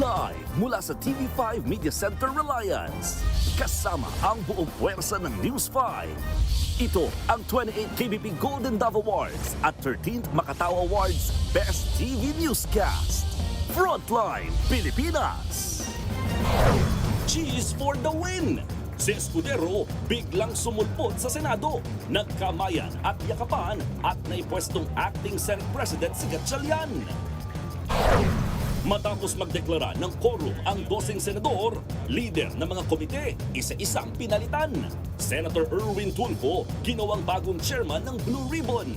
Live mula sa TV5 Media Center Reliance. Kasama ang buong puwersa ng News 5. Ito ang 28th KBP Golden Dove Awards at 13th Makatao Awards Best TV Newscast. Frontline Pilipinas. Cheese for the win! Si Escudero biglang sumulpot sa Senado. Nagkamayan at yakapan at naipwestong acting Senate President si Gatchalian. Matapos magdeklara ng quorum ang 12 senador, leader ng mga komite, isa-isang pinalitan. Senator Erwin Tulfo, ginawang bagong chairman ng Blue Ribbon.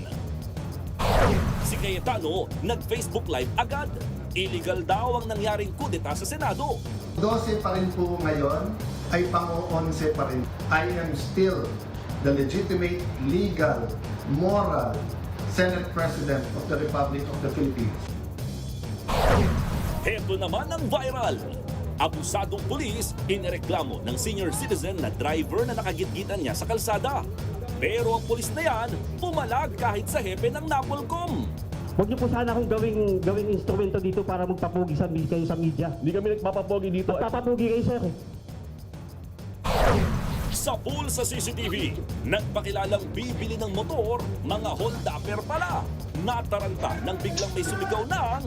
Si Cayetano, nag-Facebook Live agad. Illegal daw ang nangyaring kudeta sa Senado. 12 pa rin po ngayon, ay pang-11 pa rin. I am still the legitimate, legal, moral Senate President of the Republic of the Philippines. Heto naman ang viral. Abusadong pulis, inireklamo ng senior citizen na driver na nakagitgitan niya sa kalsada. Pero ang pulis na yan, pumalag kahit sa hepe ng Napolcom. Huwag niyo po sana akong gawing instrumento dito para magpapugi kayo sa media. Hindi kami nagpapapogi dito. Magpapapugi kayo, sir. Sa pool sa CCTV, nagpakilalang bibili ng motor, mga hold-upper pala. Nataranta nang biglang may sumigaw ng...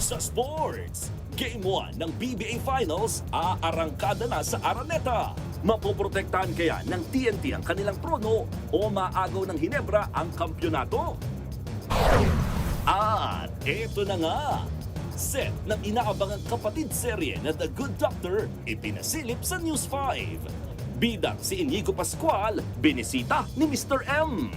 Sa sports, Game 1 ng PBA Finals aarangkada na sa Araneta. Mapoprotektahan kaya ng TNT ang kanilang trono o maagaw ng Hinebra ang kampyonato? At eto na nga, set ng inaabangang kapatid serye na The Good Doctor ipinasilip sa News 5. Bidang si Inigo Pascual, binisita ni Mr. M.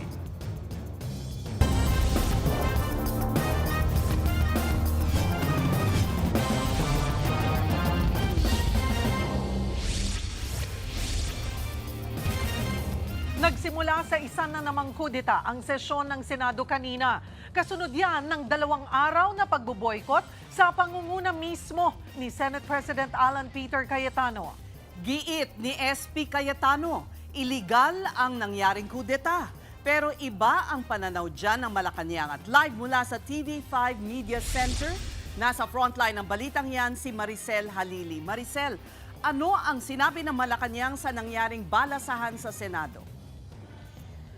Nagsimula sa isa na namang kudeta ang sesyon ng Senado kanina. Kasunod yan ng 2 araw na pagboboykot sa pangunguna mismo ni Senate President Alan Peter Cayetano. Giit ni SP Cayetano, iligal ang nangyaring kudeta. Pero iba ang pananaw dyan ng Malacanang at live mula sa TV5 Media Center. Nasa frontline ng balitang yan si Maricel Halili. Maricel, ano ang sinabi ng Malacanang sa nangyaring balasahan sa Senado?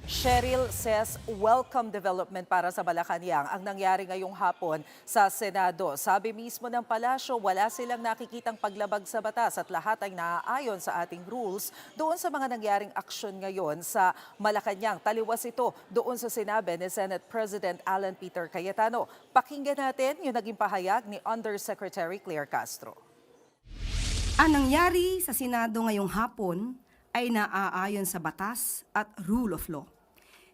Cheryl says welcome development para sa Malacanang ang nangyari ngayong hapon sa Senado. Sabi mismo ng palasyo, wala silang nakikitang paglabag sa batas at lahat ay naaayon sa ating rules doon sa mga nangyaring aksyon ngayon sa Malacanang. Taliwas ito doon sa sinabi ni Senate President Alan Peter Cayetano. Pakinggan natin yung naging pahayag ni Undersecretary Claire Castro. Ang nangyari sa Senado ngayong hapon ay naaayon sa batas at rule of law.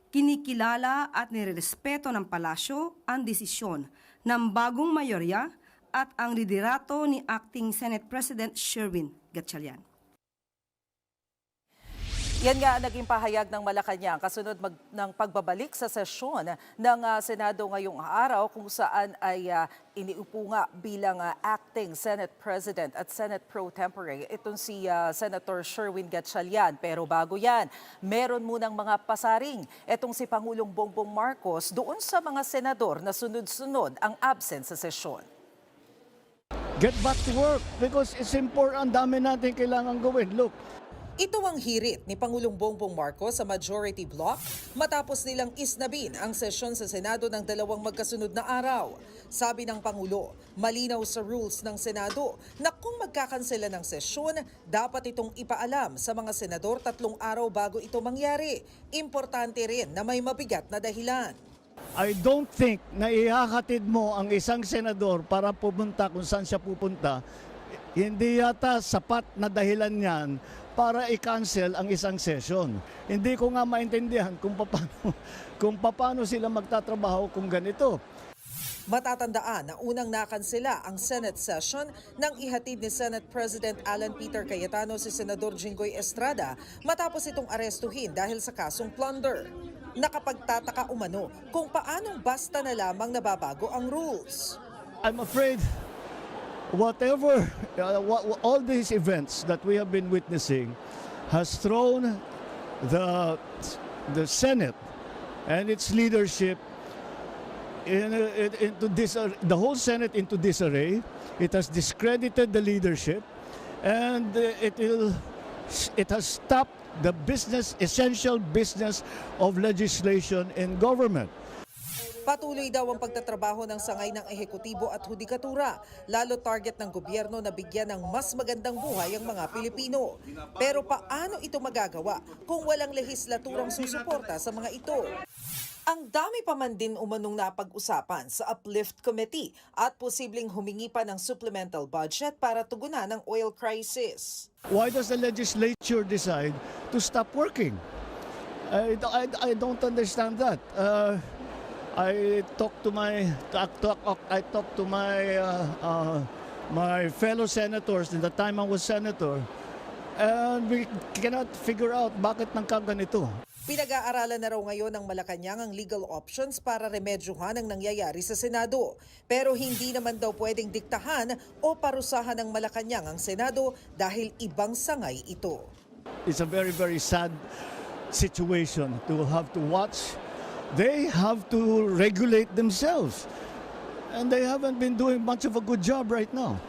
Kinikilala at nirerespeto ng palasyo ang desisyon ng bagong mayorya at ang liderato ni Acting Senate President Sherwin Gatchalian. Yan nga naging pahayag ng Malacanang kasunod ng pagbabalik sa sesyon ng Senado ngayong araw kung saan ay iniupo nga bilang acting Senate President at Senate Pro Tempore itong si Senator Sherwin Gatchalian. Pero bago yan, meron munang mga pasaring itong si Pangulong Bongbong Marcos doon sa mga senador na sunod-sunod ang absent sa sesyon. Get back to work because it's important. Dami natin kailangan gawin. Look, Ito ang hirit ni Pangulong Bongbong Marcos sa majority bloc matapos nilang isnabin ang sesyon sa Senado ng 2 magkasunod na araw. Sabi ng Pangulo, malinaw sa rules ng Senado na kung magkakansela ng sesyon, dapat itong ipaalam sa mga senador 3 araw bago ito mangyari. Importante rin na may mabigat na dahilan. I don't think na ihahatid mo ang isang senador para pumunta kung saan siya pupunta. Hindi yata sapat na dahilan yan para i-cancel ang isang session. Hindi ko nga maintindihan kung paano sila magtatrabaho kung ganito. Matatandaan na unang nakansela ang Senate session nang ihatid ni Senate President Alan Peter Cayetano si Senador Jinggoy Estrada matapos itong arestuhin dahil sa kasong plunder. Nakapagtataka umano kung paanong basta na lamang nababago ang rules. I'm afraid whatever, all these events that we have been witnessing has thrown the Senate and its leadership into the whole Senate into disarray. It has discredited the leadership, and it has stopped the essential business of legislation in government. Patuloy daw ang pagtatrabaho ng sangay ng ehekutibo at hudikatura, lalo target ng gobyerno na bigyan ng mas magandang buhay ang mga Pilipino. Pero paano ito magagawa kung walang lehislaturang susuporta sa mga ito? Ang dami pa man din umanong napag-usapan sa Uplift Committee at posibleng humingi pa ng supplemental budget para tugunan ang oil crisis. Why does the legislature decide to stop working? I don't understand that. I talked to my fellow senators in the time I was senator, and we cannot figure out bakit nagkaganito. Pinag-aaralan na raw ngayon ng Malacanang ang legal options para remedyohan ang nangyayari sa Senado. Pero hindi naman daw pwedeng diktahan o parusahan ng Malacanang ang Senado dahil ibang sangay ito. It's a very, very sad situation to have to watch. They have to regulate themselves, and they haven't been doing much of a good job right now.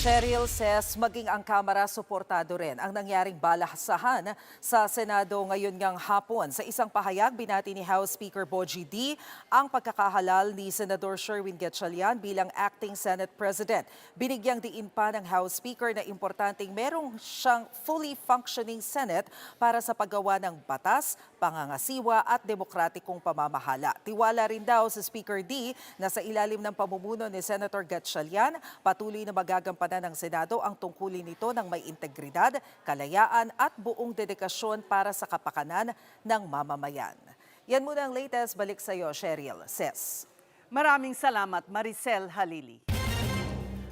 Cheryl says maging ang Kamara suportado rin ang nangyaring balahasahan sa Senado ngayon ngang hapon. Sa isang pahayag, binati ni House Speaker Bogie D ang pagkakahalal ni Senador Sherwin Gatchalian bilang acting Senate President. Binigyang diin pa ng House Speaker na importanteng merong siyang fully functioning Senate para sa paggawa ng batas, pangangasiwa at demokratikong pamamahala. Tiwala rin daw sa Speaker D na sa ilalim ng pamumuno ni Senator Gatchalian, patuloy na magagampanan ng Senado ang tungkulin nito ng may integridad, kalayaan at buong dedikasyon para sa kapakanan ng mamamayan. Yan muna ang latest. Balik sa iyo, Cheryl. Ses. Maraming salamat, Maricel Halili.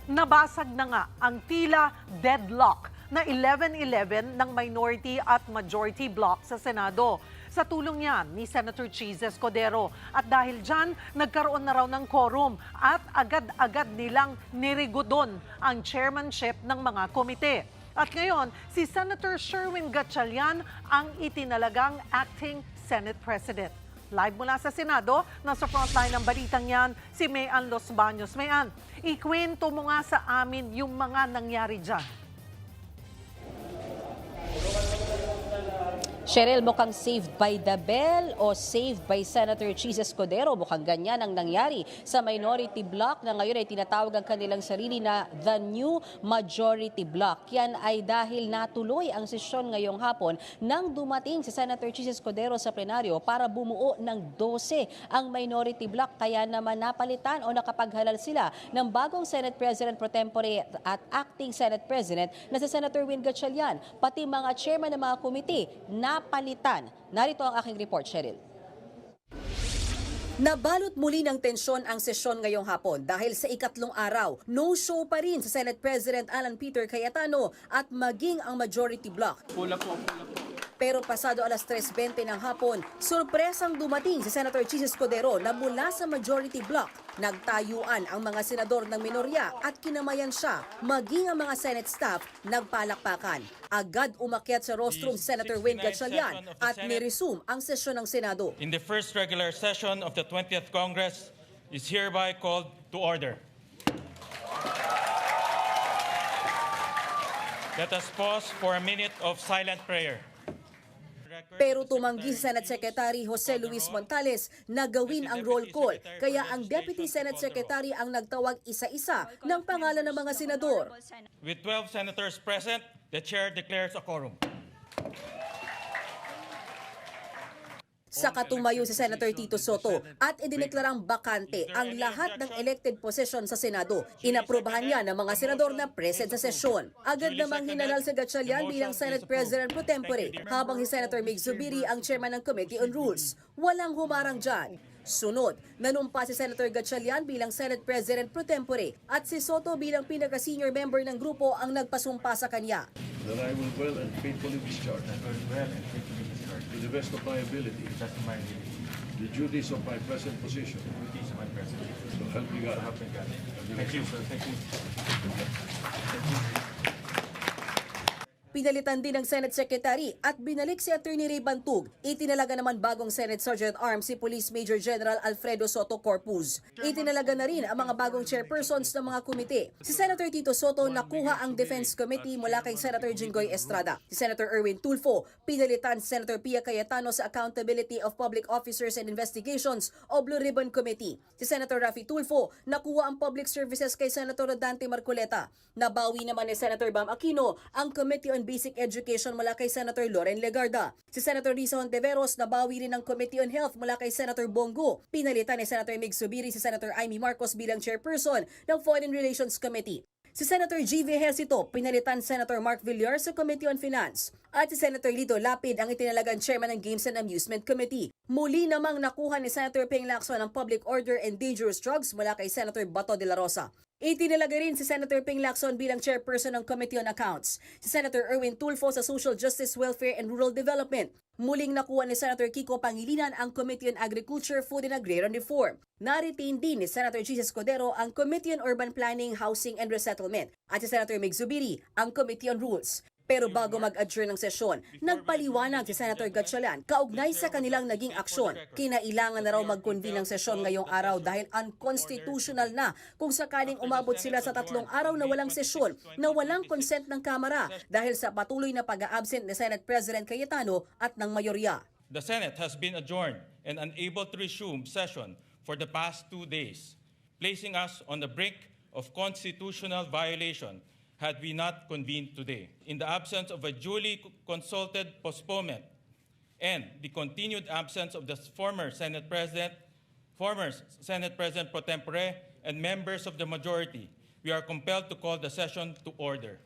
Nabasag na nga ang tila deadlock na 11-11 ng minority at majority block sa Senado. Sa tulong yan ni Senator Cheese Escudero. At dahil dyan, nagkaroon na raw ng quorum at agad-agad nilang nirigodon ang chairmanship ng mga komite. At ngayon, si Senator Sherwin Gatchalian ang itinalagang acting Senate President. Live mula sa Senado, nasa frontline ng balitang yan, si Mayan Los Baños. Mayan, ikwento mo nga sa amin yung mga nangyari dyan. Cheryl, mukhang saved by the bell o saved by Senator Cheese Escudero. Mukhang ganyan ang nangyari sa minority bloc na ngayon ay tinatawag ang kanilang sarili na the new majority bloc. Yan ay dahil natuloy ang sesyon ngayong hapon nang dumating si Senator Cheese Escudero sa plenaryo para bumuo ng 12 ang minority bloc. Kaya naman napalitan o nakapaghalal sila ng bagong Senate President pro tempore at acting Senate President na si Senator Win Gatchalian. Pati mga chairman ng mga komite napalitan. Narito ang aking report, Cheryl. Nabalot muli ng tensyon ang sesyon ngayong hapon dahil sa ikatlong araw, no-show pa rin sa Senate President Alan Peter Cayetano at maging ang majority bloc. Pero pasado alas 3:20 ng hapon, sorpresang dumating si Senator Cheese Escudero na mula sa majority bloc. Nagtayuan ang mga senador ng minorya at kinamayan siya, maging ang mga Senate staff nagpalakpakan. Agad umakyat sa rostrum Senator Win Gatchalian at niresume ang sesyon ng Senado. In the first regular session of the 20th Congress is hereby called to order. Let us pause for a minute of silent prayer. Pero tumanggi si Senate Secretary Jose Luis Montales na gawin ang roll call. Kaya ang Deputy Senate Secretary ang nagtawag isa-isa ng pangalan ng mga senador. With 12 senators present, the chair declares a quorum. Saka tumayo si Senator Tito Soto at idineklarang bakante ang lahat ng elected position sa Senado. Inaprubahan niya ng mga senador na present sa sesyon. Agad namang hinalal si Gatchalian bilang Senate President pro tempore, habang si Senator Mig Zubiri ang chairman ng Committee on Rules. Walang humarang dyan. Sunod, nanumpa si Senator Gatchalian bilang Senate President pro tempore at si Soto bilang pinaka-senior member ng grupo ang nagpasumpa sa kanya. That I will well and faithfully discharge to the best of my ability the duties of my present position. So help me God. Thank you, sir. Thank you. pinalitan din ng Senate Secretary at binalik si Attorney Ray Bantug. Itinalaga naman bagong Senate Sergeant Arms si Police Major General Alfredo Soto Corpuz. Itinalaga na rin ang mga bagong chairpersons ng mga komite. Si Senator Tito Soto nakuha ang Defense Committee mula kay Senator Jinggoy Estrada. Si Senator Erwin Tulfo pinalitan si Senator Pia Cayetano sa Accountability of Public Officers and Investigations o Blue Ribbon Committee. Si Senator Raffy Tulfo nakuha ang Public Services kay Senator Rodante Marcoleta. Nabawi naman ni Senator Bam Aquino ang Committee on Basic Education mula kay Senator Loren Legarda. Si Senator Risa Hontiveros nabawi rin ang Committee on Health mula kay Senator Bongo. Pinalitan ni Senator Mig Subiri si Senator Amy Marcos bilang chairperson ng Foreign Relations Committee. Si Senator G.V. Ejercito pinalitan Senator Mark Villar sa Committee on Finance. At si Senator Lito Lapid ang itinalagang chairman ng Games and Amusement Committee. Muli namang nakuha ni Senator Ping Lacson ang Public Order and Dangerous Drugs mula kay Senator Bato de la Rosa. Itinalaga rin si Senator Ping Lacson bilang chairperson ng Committee on Accounts. Si Senator Erwin Tulfo sa Social Justice, Welfare and Rural Development. Muling nakuha ni Senator Kiko Pangilinan ang Committee on Agriculture, Food and Agrarian Reform. Na-retain din ni Senator Jesus Codero ang Committee on Urban Planning, Housing and Resettlement at si Senator Mig Zubiri ang Committee on Rules. Pero bago mag-adjourn ng sesyon, nagpaliwanag si Senator Gatchalian kaugnay sa kanilang naging aksyon. Kinailangan na raw mag-convene ng sesyon ngayong araw dahil unconstitutional na kung sakaling umabot sila sa 3 araw na walang sesyon na walang consent ng Kamara dahil sa patuloy na pag-a-absent ni Senate President Cayetano at ng mayorya. The Senate has been adjourned and unable to resume session for the past 2 days, placing us on the brink of constitutional violation had we not convened today. In the absence of a duly consulted postponement and the continued absence of the former Senate President pro tempore, and members of the majority, we are compelled to call the session to order.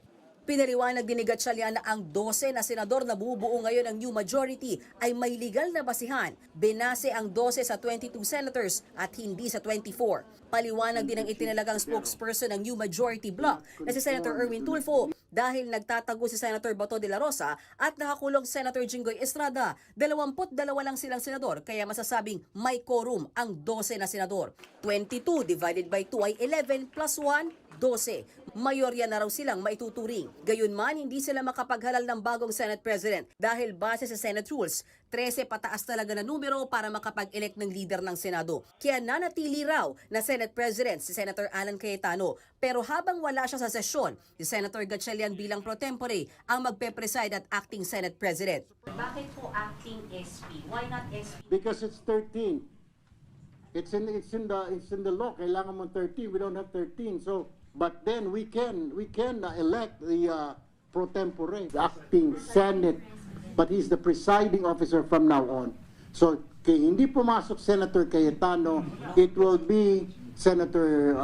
Pinaliwanag din ni Gatchalian na ang 12 na senador na bubuo ngayon ng new majority ay may legal na basihan. Binase ang 12 sa 22 senators at hindi sa 24. Paliwanag din ang itinalagang spokesperson ng new majority bloc na si Senator Erwin Tulfo dahil nagtatago si Senator Bato de la Rosa at nakakulong Senator Jinggoy Estrada. 22 lang silang senador kaya masasabing may quorum ang 12 na senador. 22 divided by 2 ay 11 plus 1, 12. Mayorya na raw silang maituturing. Gayunman, hindi sila makapaghalal ng bagong Senate President dahil base sa Senate rules, 13 pataas talaga na numero para makapag-elect ng leader ng Senado. Kaya nanatili raw na Senate President si Senator Alan Cayetano. Pero habang wala siya sa sesyon, si Senator Gatchalian bilang pro tempore ang magpe-preside at acting Senate President. Bakit po acting SP? Why not SP? Because it's 13. It's in the law. Kailangan mo 13. We don't have 13. So, but then we can elect the pro tempore, the acting Senate, but he's the presiding officer from now on. So, kay hindi pumasok Senator Cayetano, it will be Senator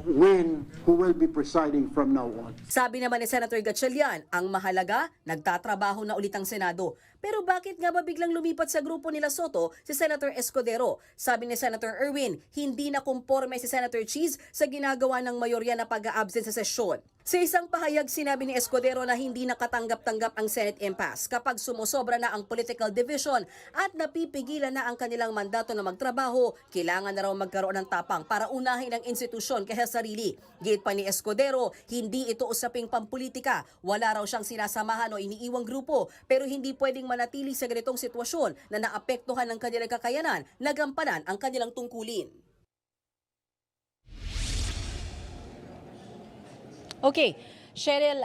Win who will be presiding from now on. Sabi naman ni Senator Gatchalian, ang mahalaga, nagtatrabaho na ulit ang Senado. Pero bakit nga ba biglang lumipat sa grupo nila Soto si Senator Escudero? Sabi ni Senator Erwin, hindi na kumporme si Senator Cheese sa ginagawa ng mayorya na pag-a-absent sa sesyon. Sa isang pahayag, sinabi ni Escudero na hindi nakatanggap-tanggap ang Senate impasse kapag sumusobra na ang political division at napipigilan na ang kanilang mandato na magtrabaho, kailangan na raw magkaroon ng tapang para unahin ang institusyon kaysa sarili. Gate pa ni Escudero, hindi ito usaping pampolitika. Wala raw siyang sinasamahan o iniiwang grupo, pero hindi pwedeng manatili sa ganitong sitwasyon na naapektuhan ng kanilang kakayanan na gampanan ang kanilang tungkulin. Okay, Cheryl,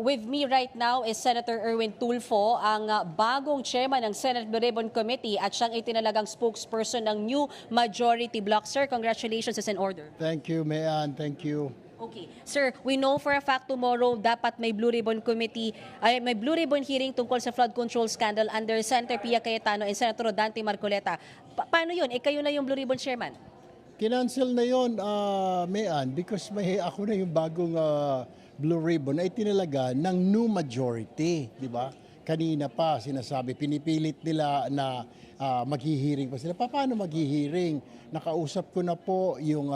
with me right now is Senator Erwin Tulfo, ang bagong chairman ng Senate Blue Ribbon Committee at siyang itinalagang spokesperson ng new majority bloc. Sir, congratulations, is in order. Thank you, Mayan. Thank you. Okay. Sir, we know for a fact tomorrow dapat may Blue Ribbon Committee, may Blue Ribbon hearing tungkol sa flood control scandal under Senator Pia Cayetano and Senator Rodante Marcoleta. Paano yun? Kayo na yung Blue Ribbon Chairman? Kinancel na yon, Mayan, because ako na yung bagong Blue Ribbon ay tinalaga ng new majority, di ba? Kanina pa sinasabi, pinipilit nila na maghihiring pa sila. Paano maghihiring? Nakausap ko na po yung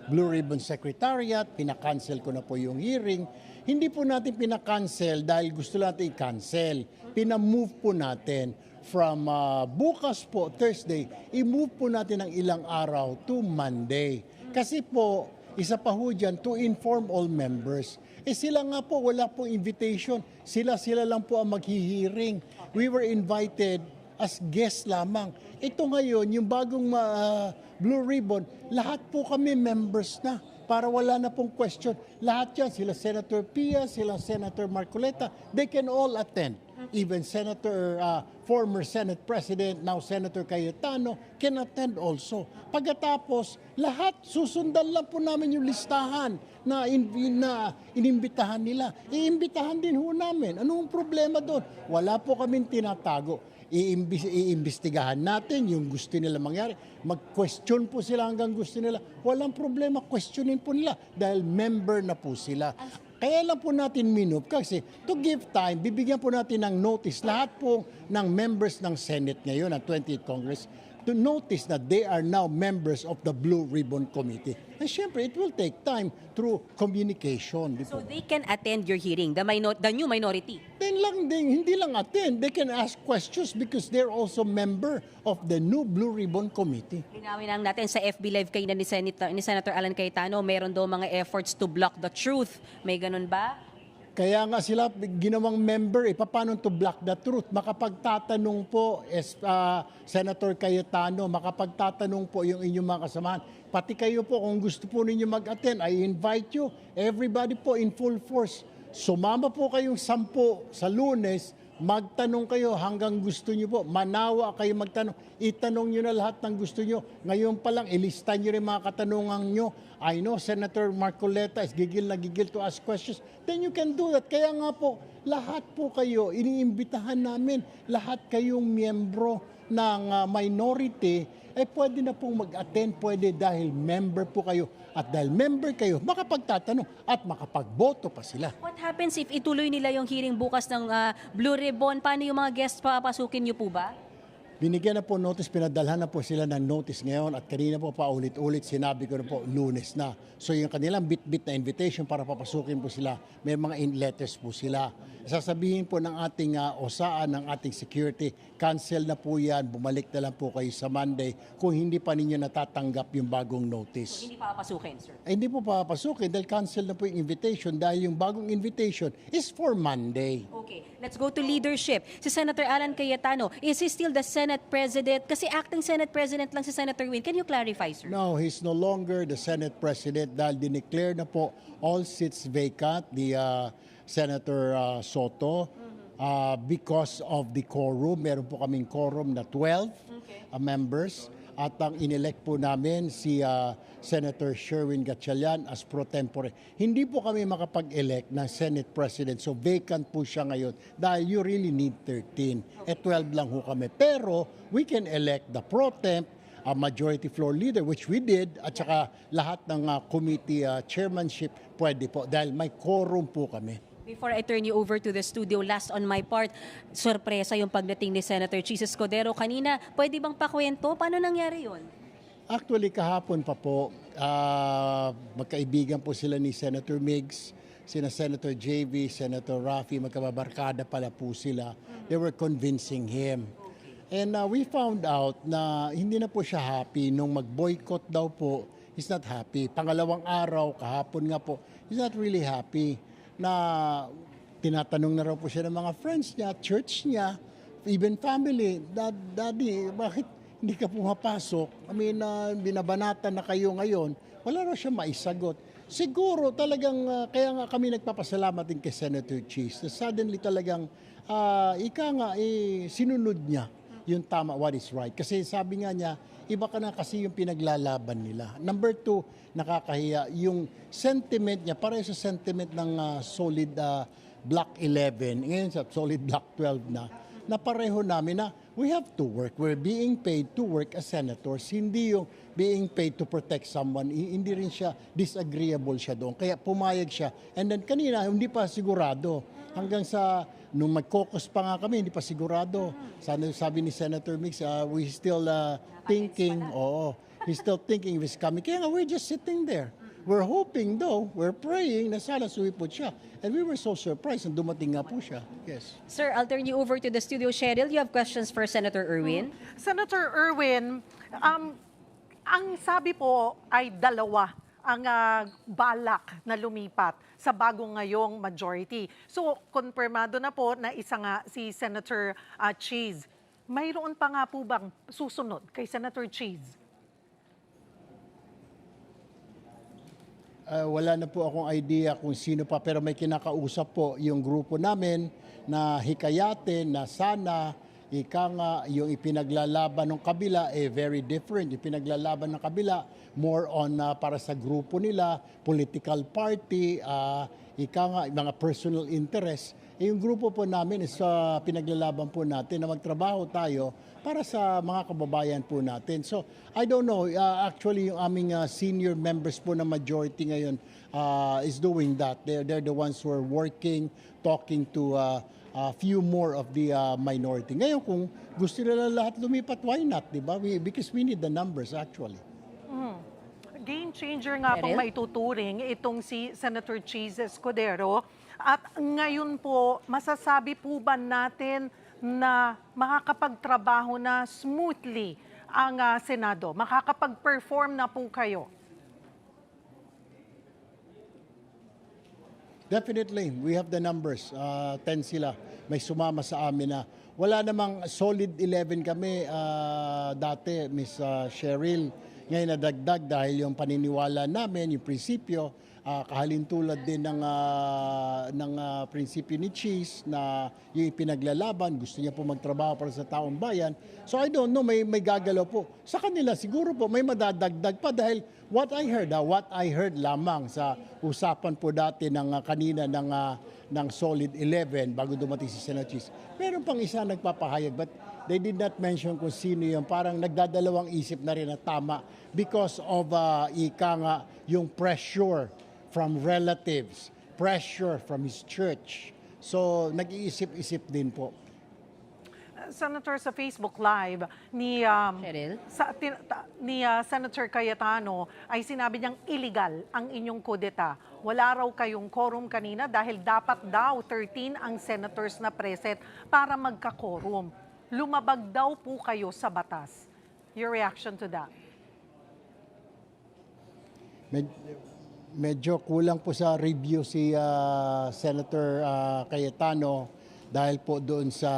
Blue Ribbon Secretariat, pinakancel ko na po yung hearing. Hindi po natin pinakancel dahil gusto natin i-cancel. Pinamove po natin from bukas po, Thursday, i-move po natin ng ilang araw to Monday. Kasi po, isa pa ho dyan, to inform all members. Sila nga po, wala pong invitation. Sila lang po ang maghihiring. We were invited as guests lamang. Ito ngayon, yung bagong Blue Ribbon, lahat po kami members na para wala na pong question. Lahat yan, sila Senator Pia, sila Senator Marcoleta, they can all attend. Even former Senate President, now Senator Cayetano, can attend also. Pagkatapos, lahat susundan lang po namin yung listahan na inimbitahan nila. Iimbitahan din ho namin. Anong problema doon? Wala po kaming tinatago. Iimbestigahan natin yung gusto nila mangyari. Mag-question po sila hanggang gusto nila. Walang problema, questionin po nila dahil member na po sila. Kaya lang po natin minove kasi to give time, bibigyan po natin ng notice lahat po ng members ng Senate ngayon, ng 28th Congress, to notice that they are now members of the Blue Ribbon Committee. And syempre, it will take time through communication. So they can attend your hearing, the new minority? Hindi lang attend. They can ask questions because they're also member of the new Blue Ribbon Committee. Linawin lang natin sa FB Live kayo ni Senator Alan Cayetano, meron daw mga efforts to block the truth. May ganun ba? Kaya nga sila ginawang member, paano to block the truth? Makapagtatanong po, Senator Cayetano, makapagtatanong po yung inyong mga kasamahan. Pati kayo po, kung gusto po ninyo mag-attend, I invite you, everybody po in full force. Sumama po kayong 10 sa Lunes, magtanong kayo hanggang gusto nyo po. Manawa kayo magtanong. Itanong nyo na lahat ng gusto nyo. Ngayon pa lang, ilista nyo rin mga katanungan nyo. I know Senator Marcoleta is gigil na gigil to ask questions. Then you can do that. Kaya nga po, lahat po kayo, iniimbitahan namin, lahat kayong miyembro ng minority, pwede na pong mag-attend, pwede dahil member po kayo. At dahil member kayo, makapagtatanong at makapagboto pa sila. What happens if ituloy nila yung hearing bukas ng Blue Ribbon? Paano yung mga guests papasukin niyo po ba? Binigyan na po notice, pinadalhan na po sila ng notice ngayon at kanina po paulit-ulit sinabi ko na po Lunes na. So yung kanilang bit-bit na invitation para papasukin po sila, may mga letters po sila. Sasabihin po ng ating osaan, ng ating security, cancel na po yan, bumalik na lang po kayo sa Monday kung hindi pa ninyo natatanggap yung bagong notice. Hindi pa papasukin, sir? Hindi po papasukin dahil cancel na po yung invitation dahil yung bagong invitation is for Monday. Okay, let's go to leadership. Si Senator Alan Cayetano, is he still the Senate President? Kasi acting Senate President lang si Senator Win. Can you clarify, sir? No, he's no longer the Senate President dahil dineclare na po all seats vacant, the Senator Soto, because of the quorum. Meron po kaming quorum na 12 members. At ang inelect po namin si Senator Sherwin Gatchalian as pro tempore. Hindi po kami makapag-elect ng Senate President. So vacant po siya ngayon dahil you really need 13. 12 lang ho kami. Pero we can elect the pro temp, majority floor leader, which we did, at saka lahat ng committee chairmanship pwede po dahil may quorum po kami. Before I turn you over to the studio, last on my part, sorpresa yung pagdating ni Senator Chis Escudero kanina. Pwede bang pakwento? Paano nangyari yun? Actually, kahapon pa po, magkaibigan po sila ni Senator Migs, sina Senator JV, Senator Raffy, magkababarkada pala po sila. They were convincing him. And we found out na hindi na po siya happy. Nung mag-boycott daw po, he's not happy. Pangalawang araw, kahapon nga po, he's not really happy. Na tinatanong na raw po siya ng mga friends niya, church niya, even family, Daddy, bakit hindi ka pumapasok? I mean, binabanatan na kayo ngayon. Wala raw siya maisagot. Siguro talagang, kaya nga kami nagpapasalamat din kay Senator Chis. Na suddenly talagang, sinunod niya yung tama, what is right. Kasi sabi nga niya, iba ka na kasi yung pinaglalaban nila. Number 2, nakakahiya, yung sentiment niya, pareho sa sentiment ng solid Block 11, ngayon sa solid Block 12 na pareho namin na we have to work. We're being paid to work as senators. Hindi yung being paid to protect someone. Hindi rin siya, disagreeable siya doon. Kaya pumayag siya. And then kanina, hindi pa sigurado. Hanggang sa, nung mag-caucus pa nga kami, hindi pa sigurado. Sabi ni Senator Mix, we still thinking, he's still thinking of his coming. Kaya nga, we're just sitting there. We're hoping though, we're praying na sana suwipot siya. And we were so surprised na dumating nga po siya. Yes. Sir, I'll turn you over to the studio. Cheryl, you have questions for Senator Erwin? Senator Erwin, ang sabi po ay dalawa ang balak na lumipat sa bago ngayong majority. So, konfirmado na po na isa nga si Senator Cheese. Mayroon pa nga po bang susunod kay Senator Cheese? Wala na po akong idea kung sino pa, pero may kinakausap po yung grupo namin na hikayatin na sana yung ipinaglalaban ng kabila very different. Yung pinaglalaban ng kabila more on para sa grupo nila, political party, mga personal interest. Yung grupo po namin is pinaglalaban po natin na magtrabaho tayo para sa mga kababayan po natin. So, I don't know. Actually, yung aming senior members po na majority ngayon is doing that. They're the ones who are working, talking to a few more of the minority. Ngayon, kung gusto nila lahat lumipat, why not? Diba? Because we need the numbers actually. Game changer nga pong maituturing itong si Senator Cheese Escudero. At ngayon po, masasabi po ba natin na makakapagtrabaho na smoothly ang Senado? Makakapag-perform na po kayo? Definitely, we have the numbers. 10 sila. May sumama sa amin na. Wala namang solid 11 kami dati, Miss Cheryl. Ngayon nadagdag dahil yung paniniwala namin, yung prinsipyo, kahalintulad din ng prinsipyo ni Cheese na yung ipinaglalaban, gusto niya po magtrabaho para sa taong bayan. So I don't know, may gagalaw po. Sa kanila siguro po may madadagdag pa dahil what I heard lamang sa usapan po dati kanina ng solid 11 bago dumating si Senator Cheese. Meron pang isa nagpapahayag but they did not mention kung sino yung parang nagdadalawang isip na rin na tama because of yung pressure from relatives, pressure from his church. So, nag-iisip-isip din po. Senator, sa Facebook Live ni Senator Cayetano ay sinabi niyang illegal ang inyong kudeta. Wala raw kayong quorum kanina dahil dapat daw 13 ang senators na present para magka-quorum. Lumabag daw po kayo sa batas. Your reaction to that? Medyo kulang po sa review si Senator Cayetano dahil po doon sa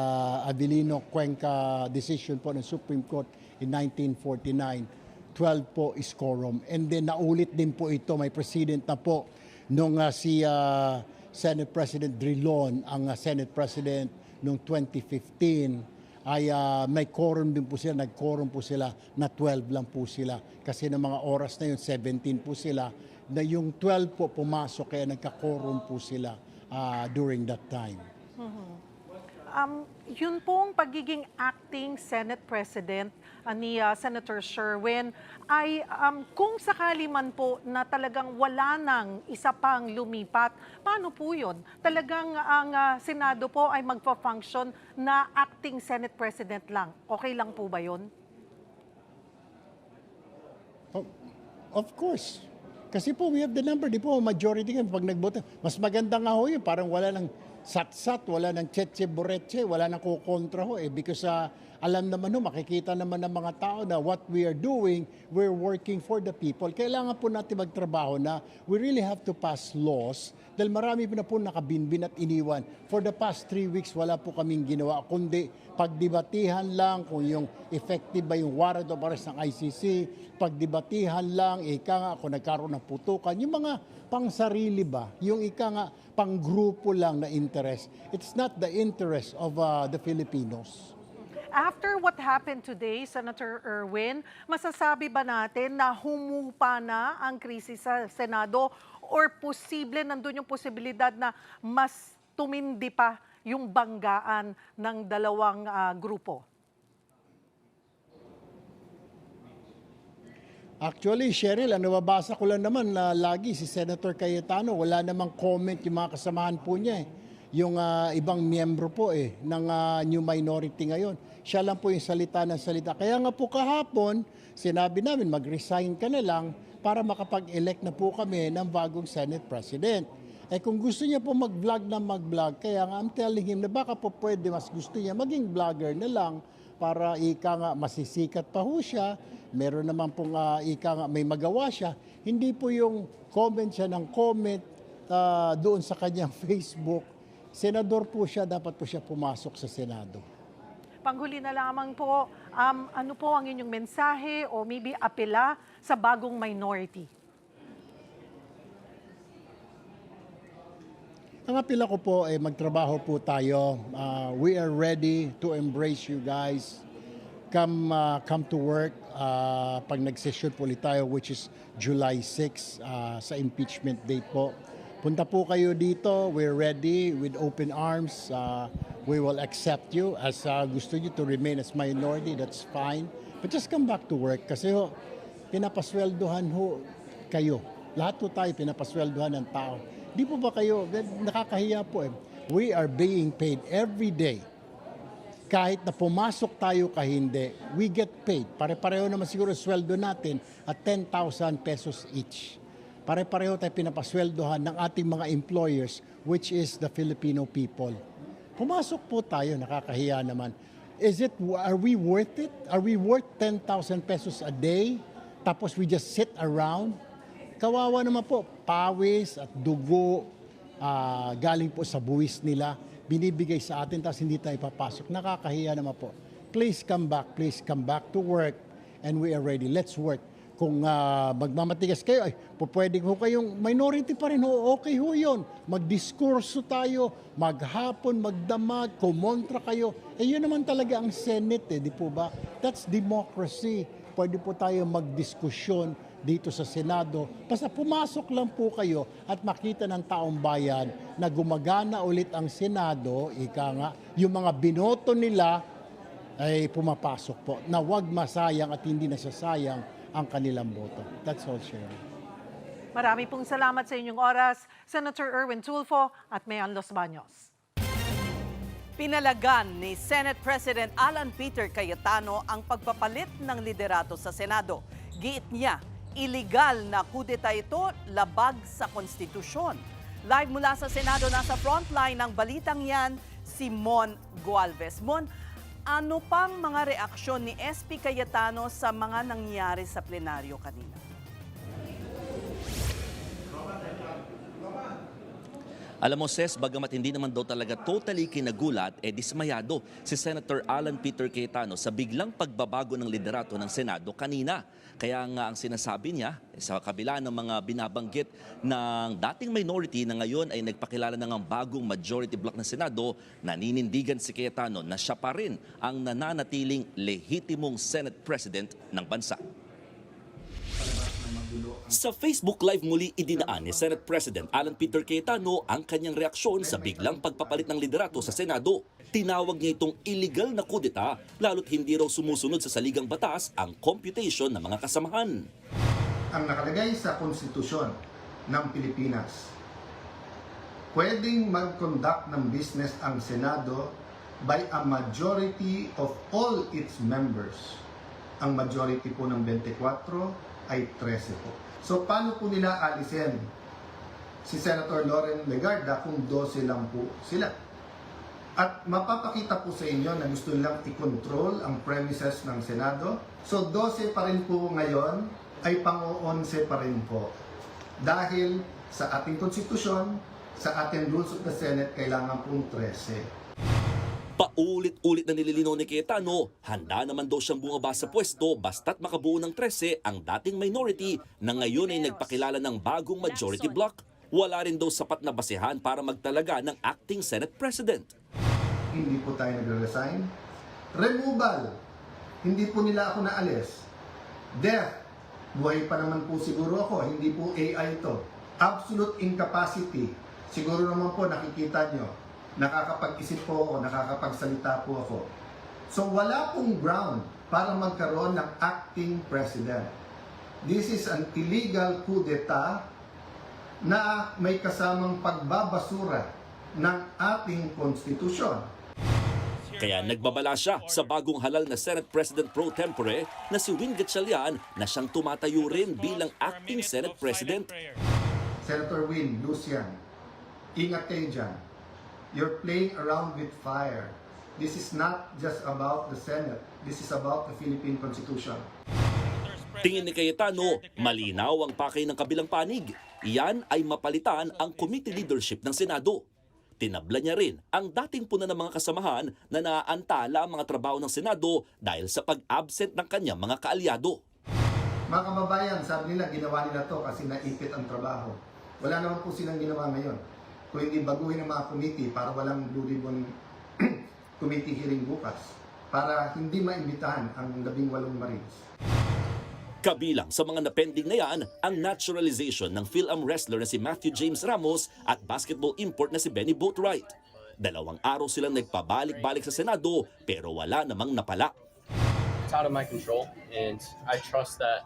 Avelino Cuenca decision po ng Supreme Court in 1949. 12 po is quorum. And then naulit din po ito, may president na po nung si Senate President Drilon, ang Senate President noong 2015, ay may quorum din po sila, nag-quorum po sila na 12 lang po sila. Kasi ng mga oras na yun, 17 po sila, na yung 12 po pumasok, kaya nagka-quorum po sila during that time. Yun pong pagiging acting Senate President ni Senator Sherwin ay kung sakali man po na talagang wala nang isa pang lumipat, paano po yun? Talagang ang Senado po ay magpa-function na acting Senate President lang. Okay lang po ba yun? Of course. Kasi po, we have the number. Di po, majority kami pag nagboto. Mas maganda nga ho yun. Parang wala nang sat-sat, wala nang tsetche-boretche, wala nang kukontra ho. Because alam naman ho, makikita naman ng mga tao na what we are doing, we're working for the people. Kailangan po natin magtrabaho na we really have to pass laws dahil marami na po nakabinbin at iniwan. For the past 3 weeks, wala po kaming ginawa, kundi pagdibatihan lang kung yung effective ba yung warrant of arrest ng ICC, pagdibatihan lang, kung nagkaroon ng putukan, yung mga pangsarili ba, yung panggrupo lang na interest. It's not the interest of the Filipinos. After what happened today, Senator Erwin, masasabi ba natin na humupa na ang krisis sa Senado or posible, nandun yung posibilidad na mas tumindi pa yung banggaan ng dalawang grupo? Actually, Cheryl, nababasa ko lang naman na lagi si Senator Cayetano, wala namang comment yung mga kasamahan po niya yung ibang miyembro po ng new minority ngayon. Siya lang po yung salita ng salita. Kaya nga po kahapon, sinabi namin mag-resign ka na lang para makapag-elect na po kami ng bagong Senate President. Kung gusto niya po mag-vlog na mag-vlog, kaya nga I'm telling him na baka po pwede mas gusto niya maging vlogger na lang para masisikat pa ho siya. Meron naman pong may magawa siya. Hindi po yung comment siya ng comment doon sa kanyang Facebook. Senador po siya, dapat po siya pumasok sa Senado. Panghuli na lamang po, ano po ang inyong mensahe o maybe apela sa bagong minority? Ang apela ko po ay magtrabaho po tayo. We are ready to embrace you guys. Come to work pag nag-session po ulit tayo, which is July 6 sa impeachment date po. Punta po kayo dito. We're ready with open arms. We will accept you. As gusto nyo to remain as minority, that's fine. But just come back to work kasi ho, pinapasweldohan ho kayo. Lahat po tayo pinapasweldohan ng tao. Di po ba kayo, nakakahiya po eh. We are being paid every day. Kahit na pumasok tayo ka hindi, we get paid. Pare-pareho naman siguro sweldo natin at 10,000 pesos each. Pare-pareho tayo pinapasweldohan ng ating mga employers, which is the Filipino people. Pumasok po tayo, nakakahiya naman. Are we worth it? Are we worth 10,000 pesos a day? Tapos we just sit around? Kawawa naman po, pawis at dugo, galing po sa buwis nila, binibigay sa atin, tapos hindi tayo papasok. Nakakahiya naman po. Please come back to work, and we are ready. Let's work. Kung magmamatigas kayo, ay pwede ho kayong minority pa rin ho, okay ho yun. Magdiskurso tayo, maghapon, magdamag, kumontra kayo. Yun naman talaga ang Senate, di po ba? That's democracy. Pwede po tayo magdiskusyon dito sa Senado. Basta pumasok lang po kayo at makita ng taong bayan na gumagana ulit ang Senado, ika nga, yung mga binoto nila ay pumapasok po. Na wag masayang at hindi nasasayang ang kanilang boto. That's all, Sharon. Marami pong salamat sa inyong oras, Senator Erwin Tulfo at Mayan Los Baños. Pinalagan ni Senate President Alan Peter Cayetano ang pagpapalit ng liderato sa Senado. Giit niya, illegal na kudeta ito, labag sa konstitusyon. Live mula sa Senado, nasa frontline ng balitang yan, si Mon Gualvez. Mon, ano pang mga reaksyon ni SP Cayetano sa mga nangyari sa plenaryo kanina? Alam mo, Ses, bagamat hindi naman daw talaga totally kinagulat, dismayado si Senator Alan Peter Cayetano sa biglang pagbabago ng liderato ng Senado kanina. Kaya nga ang sinasabi niya, sa kabila ng mga binabanggit ng dating minority na ngayon ay nagpakilala ng bagong majority block ng Senado, naninindigan si Cayetano na siya pa rin ang nananatiling lehitimong Senate President ng bansa. Sa Facebook Live muli idinaan ni Senate President Alan Peter Cayetano ang kanyang reaksyon sa biglang pagpapalit ng liderato sa Senado. Tinawag niya itong illegal na kudeta, lalo't hindi raw sumusunod sa saligang batas ang computation ng mga kasamahan. Ang nakalagay sa konstitusyon ng Pilipinas, pwedeng mag-conduct ng business ang Senado by a majority of all its members. Ang majority po ng 24 ay 13 po. So paano po nila alisin si Senator Loren Legarda kung 12 lang po sila? At mapapakita po sa inyo na gusto nilang i-control ang premises ng Senado. So 12 pa rin po ngayon ay pang-11 pa rin po. Dahil sa ating konstitusyon, sa ating rules of the Senate, kailangan pong 13. Paulit-ulit na nililinaw ni Cayetano, handa naman daw siyang bumaba sa pwesto basta't makabuo ng 13 ang dating minority na ngayon ay nagpakilala ng bagong majority block. Wala rin daw sapat na basehan para magtalaga ng acting Senate President. Hindi po tayo nagre-resign. Removal. Hindi po nila ako naalis. Death. Buhay pa naman po siguro ako. Hindi po AI to. Absolute incapacity. Siguro naman po nakikita nyo. Nakakapag-isip po ako, nakakapagsalita po ako. So wala pong ground para magkaroon ng acting president. This is an illegal coup d'etat na may kasamang pagbabasura ng ating konstitusyon. Kaya nagbabala siya sa bagong halal na Senate President pro tempore na si Win Gatchalian na siyang tumatayo rin bilang acting Senate President. Senator Win, Lucian, ingat kayo dyan. You're playing around with fire. This is not just about the Senate. This is about the Philippine Constitution. Tingin ni Cayetano, malinaw ang pakay ng kabilang panig. Iyan ay mapalitan ang committee leadership ng Senado. Tinabla niya rin ang dating puna ng mga kasamahan na naaantala ang mga trabaho ng Senado dahil sa pag-absent ng kanyang mga kaalyado. Mga kababayan, sabi nila ginawa nila to kasi naipit ang trabaho. Wala naman po silang ginawa ngayon. Kung hindi baguhin ang mga committee para walang Blue Ribbon committee hearing bukas, para hindi maimbitahan ang 18 Marines. Kabilang sa mga napending na yan ang naturalization ng Phil-Am wrestler na si Matthew James Ramos at basketball import na si Benny Boatwright. 2 araw silang nagpabalik-balik sa Senado pero wala namang napala. It's out of my control, and I trust that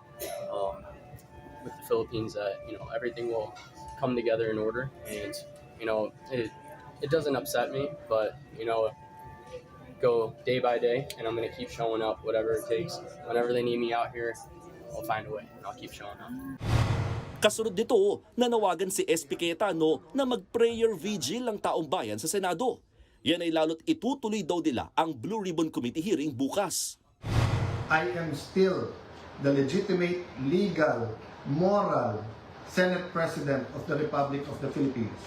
with the Philippines that everything will come together in order, and it doesn't upset me, but go day by day, and I'm gonna keep showing up whatever it takes. Whenever they need me out here, I'll find a way, and I'll keep showing up. Kasunod nito, nanawagan si SP Cayetano na mag-prayer vigil ang taong bayan sa Senado. Yan ay lalo't itutuloy daw nila ang Blue Ribbon Committee hearing bukas. I am still the legitimate, legal, moral Senate President of the Republic of the Philippines.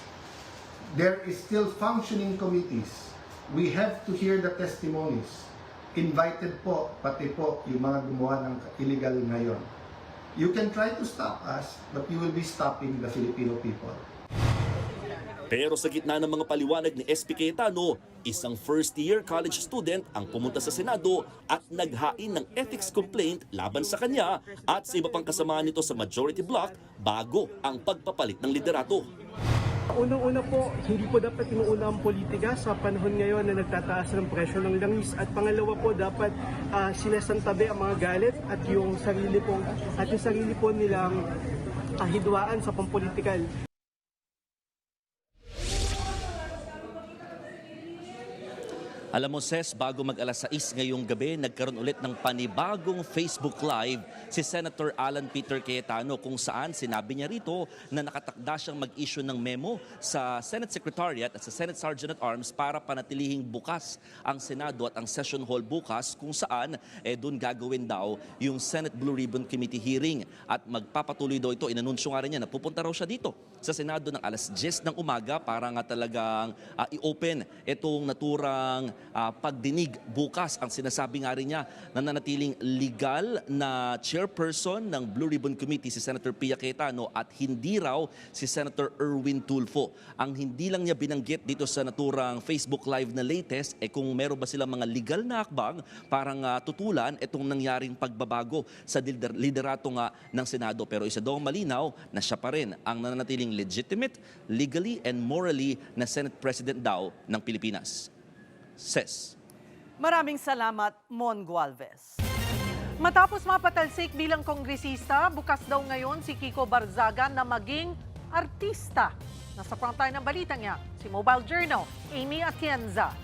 There is still functioning committees. We have to hear the testimonies. Invited po, pati po yung mga gumawa ng illegal ngayon. You can try to stop us, but you will be stopping the Filipino people. Pero sa gitna ng mga paliwanag ni SP Cayetano, isang first-year college student ang pumunta sa Senado at naghain ng ethics complaint laban sa kanya at sa iba pang kasamahan nito sa majority bloc bago ang pagpapalit ng liderato. Unang-una po, hindi po dapat inuuna ang politika sa panahon ngayon na nagtataas ng presyo ng langis. At pangalawa po, dapat sinasantabi ang mga galit at yung sarili po nilang hidwaan sa pampolitikal. Alam mo, Ses, bago mag-alas 6 ngayong gabi, nagkaroon ulit ng panibagong Facebook Live si Senator Alan Peter Cayetano kung saan sinabi niya rito na nakatakda siyang mag-issue ng memo sa Senate Secretariat at sa Senate Sergeant at Arms para panatilihing bukas ang Senado at ang session hall bukas kung saan doon gagawin daw yung Senate Blue Ribbon Committee hearing at magpapatuloy daw ito. Inanunsyo nga rin niya na pupunta raw siya dito sa Senado ng alas 10 ng umaga para nga talagang i-open itong naturang pagdinig bukas. Ang sinasabi nga rin niya na nanatiling legal na chairperson ng Blue Ribbon Committee si Senator Pia Cayetano at hindi raw si Senator Erwin Tulfo. Ang hindi lang niya binanggit dito sa naturang Facebook Live na latest kung meron ba silang mga legal na hakbang parang tutulan itong nangyaring pagbabago sa liderato nga ng Senado. Pero isa daw malinaw na siya pa rin ang nananatiling legitimate, legally and morally na Senate President daw ng Pilipinas. Ses. Maraming salamat, Mon Gualvez. Matapos mapatalsik bilang kongresista, bukas daw ngayon si Kiko Barzaga na maging artista. Nasa frontline ng balita niya, si Mobile Journal, Amy Atienza.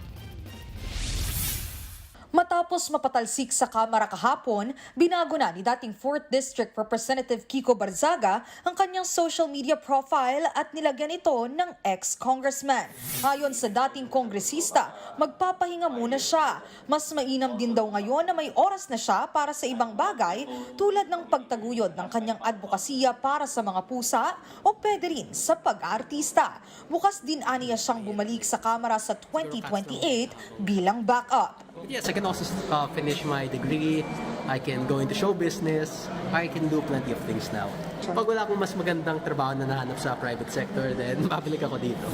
Matapos mapatalsik sa Kamara kahapon, binago na ni dating 4th District Representative Kiko Barzaga ang kanyang social media profile at nilagyan ito ng ex-congressman. Ayon sa dating kongresista, magpapahinga muna siya. Mas mainam din daw ngayon na may oras na siya para sa ibang bagay tulad ng pagtaguyod ng kanyang advokasya para sa mga pusa o pwede rin sa pag-aartista. Bukas din aniya siyang bumalik sa Kamara sa 2028 bilang backup. Yes, I can also finish my degree. I can go into show business. I can do plenty of things now. Pag wala akong mas magandang trabaho na nahanap sa private sector, then babalik ako dito.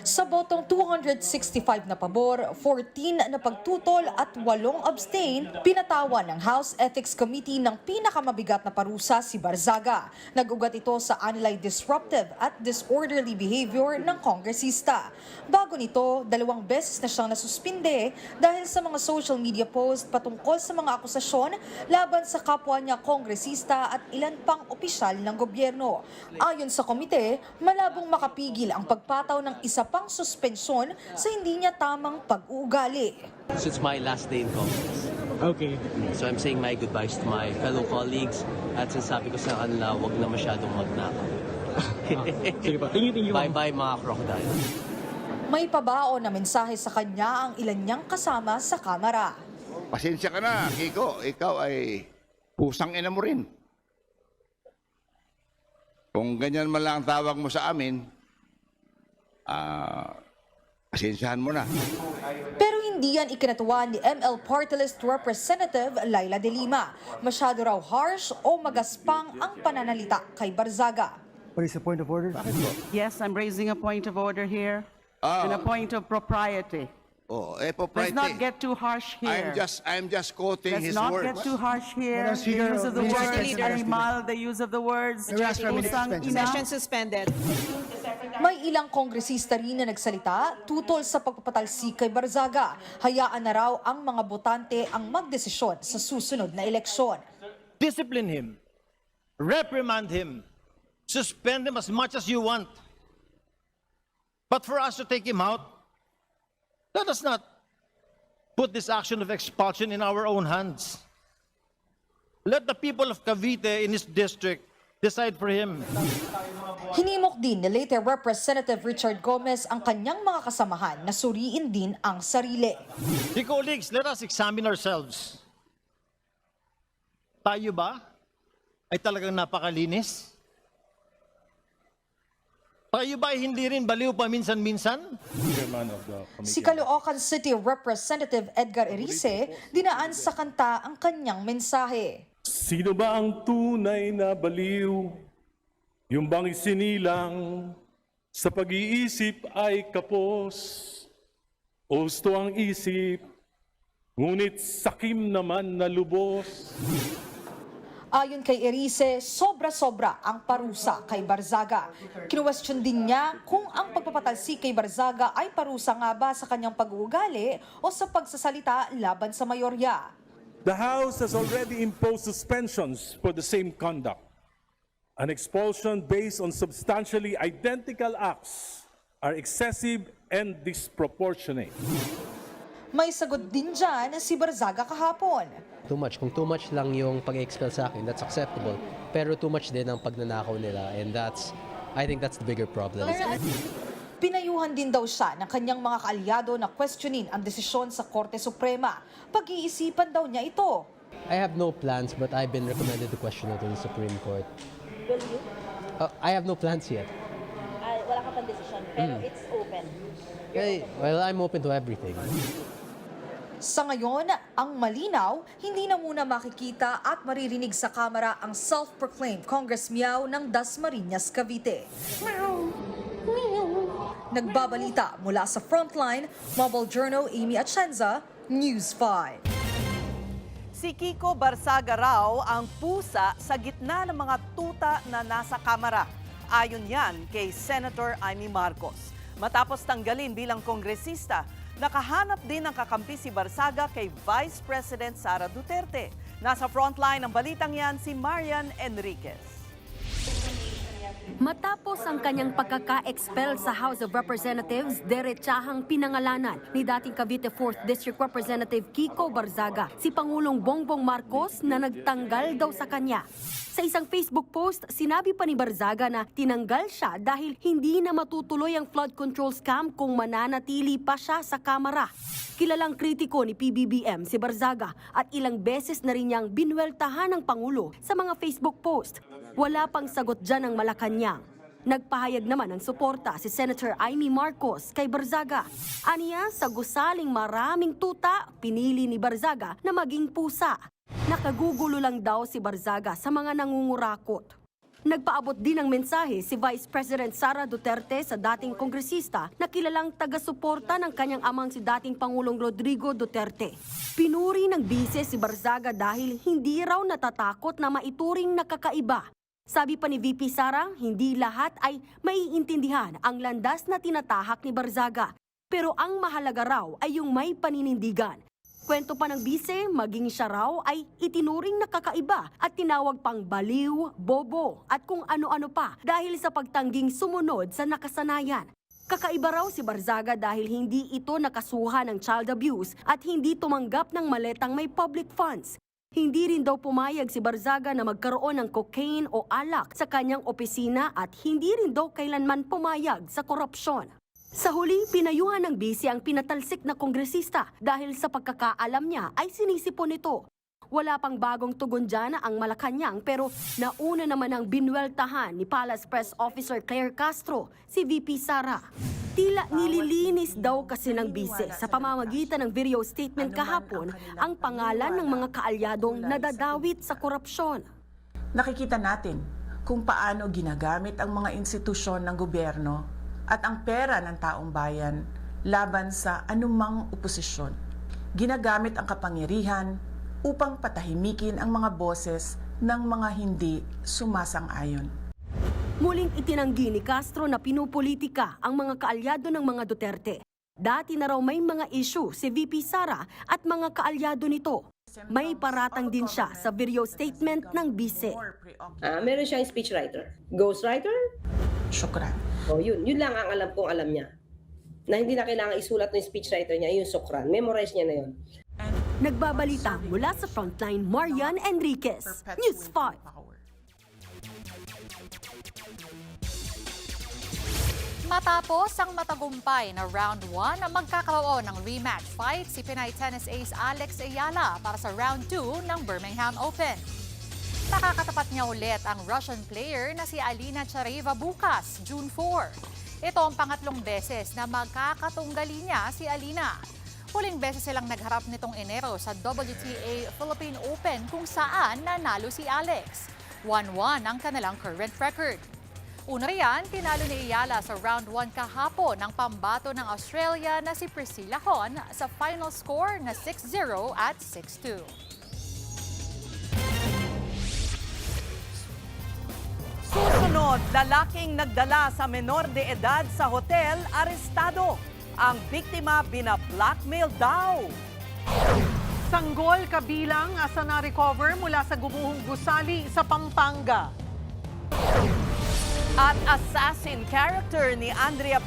Sa botong 265 na pabor, 14 na pagtutol at 8 abstain, pinatawan ng House Ethics Committee ng pinakamabigat na parusa si Barzaga. Nag-ugat ito sa anilay disruptive at disorderly behavior ng kongresista. Bago nito, 2 beses na siyang nasuspinde dahil sa mga social media post patungkol sa mga akusasyon laban sa kapwa niya kongresista at ilan pang opisyal ng gobyerno. Ayon sa komite, malabong makapigil ang pagpataw ng isa pang suspensyon sa hindi niya tamang pag-uugali. So it's my last day in Congress. Okay. So I'm saying my goodbyes to my fellow colleagues at sinasabi ko sa kanila, wag na masyadong magnakaw. Sige pa, tingin-tingin. Bye-bye mga crocodile. May pabaon na mensahe sa kanya ang ilan niyang kasama sa Kamara. Pasensya ka na, Kiko. Ikaw ay pusang ina mo rin. Kung ganyan man lang ang tawag mo sa amin, pasensyahan mo na. Pero hindi yan ikinatuwa ni ML Party List Representative Laila De Lima. Masyado raw harsh o magaspang ang pananalita kay Barzaga. What is the point of order? Yes, I'm raising a point of order here and a point of propriety. Oh, Let's not get too harsh here. I'm just quoting Let's his not words. get too harsh here. Madam The Speaker, use of the Mr. words, Speaker. very mild, the use of the words. Pusang ina. suspended. May ilang kongresista rin na nagsalita tutol sa pagpapatalsik kay Barzaga. Hayaan na raw ang mga botante ang magdesisyon sa susunod na eleksyon. Discipline him. Reprimand him. Suspend him as much as you want. But for us to take him out, let us not put this action of expulsion in our own hands. Let the people of Cavite in his district decide for him. Hinimok din ni late Representative Richard Gomez ang kanyang mga kasamahan na suriin din ang sarili. The colleagues, let us examine ourselves. Tayo ba ay talagang napakalinis? Tayo ba ay hindi rin baliw paminsan-minsan? Si Caloocan City Representative Edgar Erice dinaan sa kanta ang kanyang mensahe. Sino ba ang tunay na baliw? Yung bang isinilang sa pag-iisip ay kapos? Osto ang isip, ngunit sakim naman na lubos. Ayon kay Erice, sobra-sobra ang parusa kay Barzaga. Kinuwestiyon din niya kung ang pagpapatalsik kay Barzaga ay parusa nga ba sa kanyang pag-uugali o sa pagsasalita laban sa mayorya. The House has already imposed suspensions for the same conduct. An expulsion based on substantially identical acts are excessive and disproportionate. May sagot din dyan si Barzaga kahapon. Too much. Kung too much lang yung pag-expel sa akin, that's acceptable. Pero too much din ang pagnanakaw nila, and I think that's the bigger problem. Pinayuhan din daw siya ng kanyang mga kaalyado na questionin ang desisyon sa Korte Suprema. Pag-iisipan daw niya ito. I have no plans, but I've been recommended to question it to the Supreme Court. Will you? I have no plans yet. Wala ka pang desisyon, pero it's open. Well, I'm open to everything. Sa ngayon, ang malinaw, hindi na muna makikita at maririnig sa kamera ang self-proclaimed Congress Meow ng Dasmariñas, Cavite. Nagbabalita mula sa Frontline, Mobile Journal Amy Atienza, News 5. Si Kiko Barzaga raw ang pusa sa gitna ng mga tuta na nasa kamera. Ayon yan kay Senator Amy Marcos. Matapos tanggalin bilang kongresista, nakahanap din ng kakampi si Barzaga kay Vice President Sara Duterte. Nasa frontline ng balitang yan si Marian Enriquez. Matapos ang kanyang pagkaka-expel sa House of Representatives, derechahang pinangalanan ni dating Cavite 4th District Representative Kiko Barzaga si Pangulong Bongbong Marcos na nagtanggal daw sa kanya. Sa isang Facebook post, sinabi pa ni Barzaga na tinanggal siya dahil hindi na matutuloy ang flood control scam kung mananatili pa siya sa kamera. Kilalang kritiko ni PBBM si Barzaga at ilang beses na rin niyang binweltahan ng Pangulo sa mga Facebook post. Wala pang sagot dyan ng Malacanang. Nagpahayag naman ng suporta si Senator Amy Marcos kay Barzaga. Aniya, sa gusaling maraming tuta, pinili ni Barzaga na maging pusa. Nakagugulo lang daw si Barzaga sa mga nangungurakot. Nagpaabot din ng mensahe si Vice President Sara Duterte sa dating kongresista na kilalang taga-suporta ng kanyang amang si dating Pangulong Rodrigo Duterte. Pinuri ng bise si Barzaga dahil hindi raw natatakot na maituring nakakaiba. Sabi pa ni VP Sara, hindi lahat ay maiintindihan ang landas na tinatahak ni Barzaga. Pero ang mahalaga raw ay yung may paninindigan. Kwento pa ng bise, maging siya raw ay itinuring nakakaiba at tinawag pang baliw, bobo at kung ano-ano pa dahil sa pagtangging sumunod sa nakasanayan. Kakaiba raw si Barzaga dahil hindi ito nakasuhan ng child abuse at hindi tumanggap ng maletang may public funds. Hindi rin daw pumayag si Barzaga na magkaroon ng cocaine o alak sa kanyang opisina at hindi rin daw kailanman pumayag sa korupsyon. Sa huli, pinayuhan ng bisi ang pinatalsik na kongresista dahil sa pagkakaalam niya ay sinisipon nito. Wala pang bagong tugon dyan ang Malacanang pero nauna naman ang binweltahan ni Palace Press Officer Claire Castro, si VP Sara. Tila nililinis daw kasi ng bise sa pamamagitan ng video statement kahapon ang pangalan ng mga kaalyadong nadadawit sa korupsyon. Nakikita natin kung paano ginagamit ang mga institusyon ng gobyerno at ang pera ng taong bayan laban sa anumang oposisyon. Ginagamit ang kapangyarihan upang patahimikin ang mga boses ng mga hindi sumasang-ayon. Muling itinanggi ni Castro na pinupolitika ang mga kaalyado ng mga Duterte. Dati na raw may mga issue si VP Sara at mga kaalyado nito. May paratang din siya sa video statement ng bise. Meron siyang speechwriter. Ghostwriter? Syukran. Yun lang ang alam kong alam niya. Na hindi na kailangan isulat ng speechwriter niya, yung sukran. Memorize niya na yun. Nagbabalita mula sa Frontline, Marian Enriquez, News 5. Matapos ang matagumpay na round 1, magkakaroon ng rematch fight si Pinay tennis ace Alex Ayala para sa round 2 ng Birmingham Open. Nakakatapat niya ulit ang Russian player na si Alina Tsareva bukas, June 4. Ito ang pangatlong beses na magkakatunggali niya si Alina. Huling beses silang nagharap nitong Enero sa WTA Philippine Open kung saan nanalo si Alex. 1-1 ang kanilang current record. Una riyan, tinalo ni Ayala sa round 1 kahapon ang pambato ng Australia na si Priscilla Hon sa final score na 6-0 at 6-2. Susunod, lalaking nagdala sa menor de edad sa hotel, arestado. Ang biktima bina-blackmail daw. Sanggol kabilang asa na-recover mula sa gumuhong gusali sa Pampanga. At assassin character ni Andrea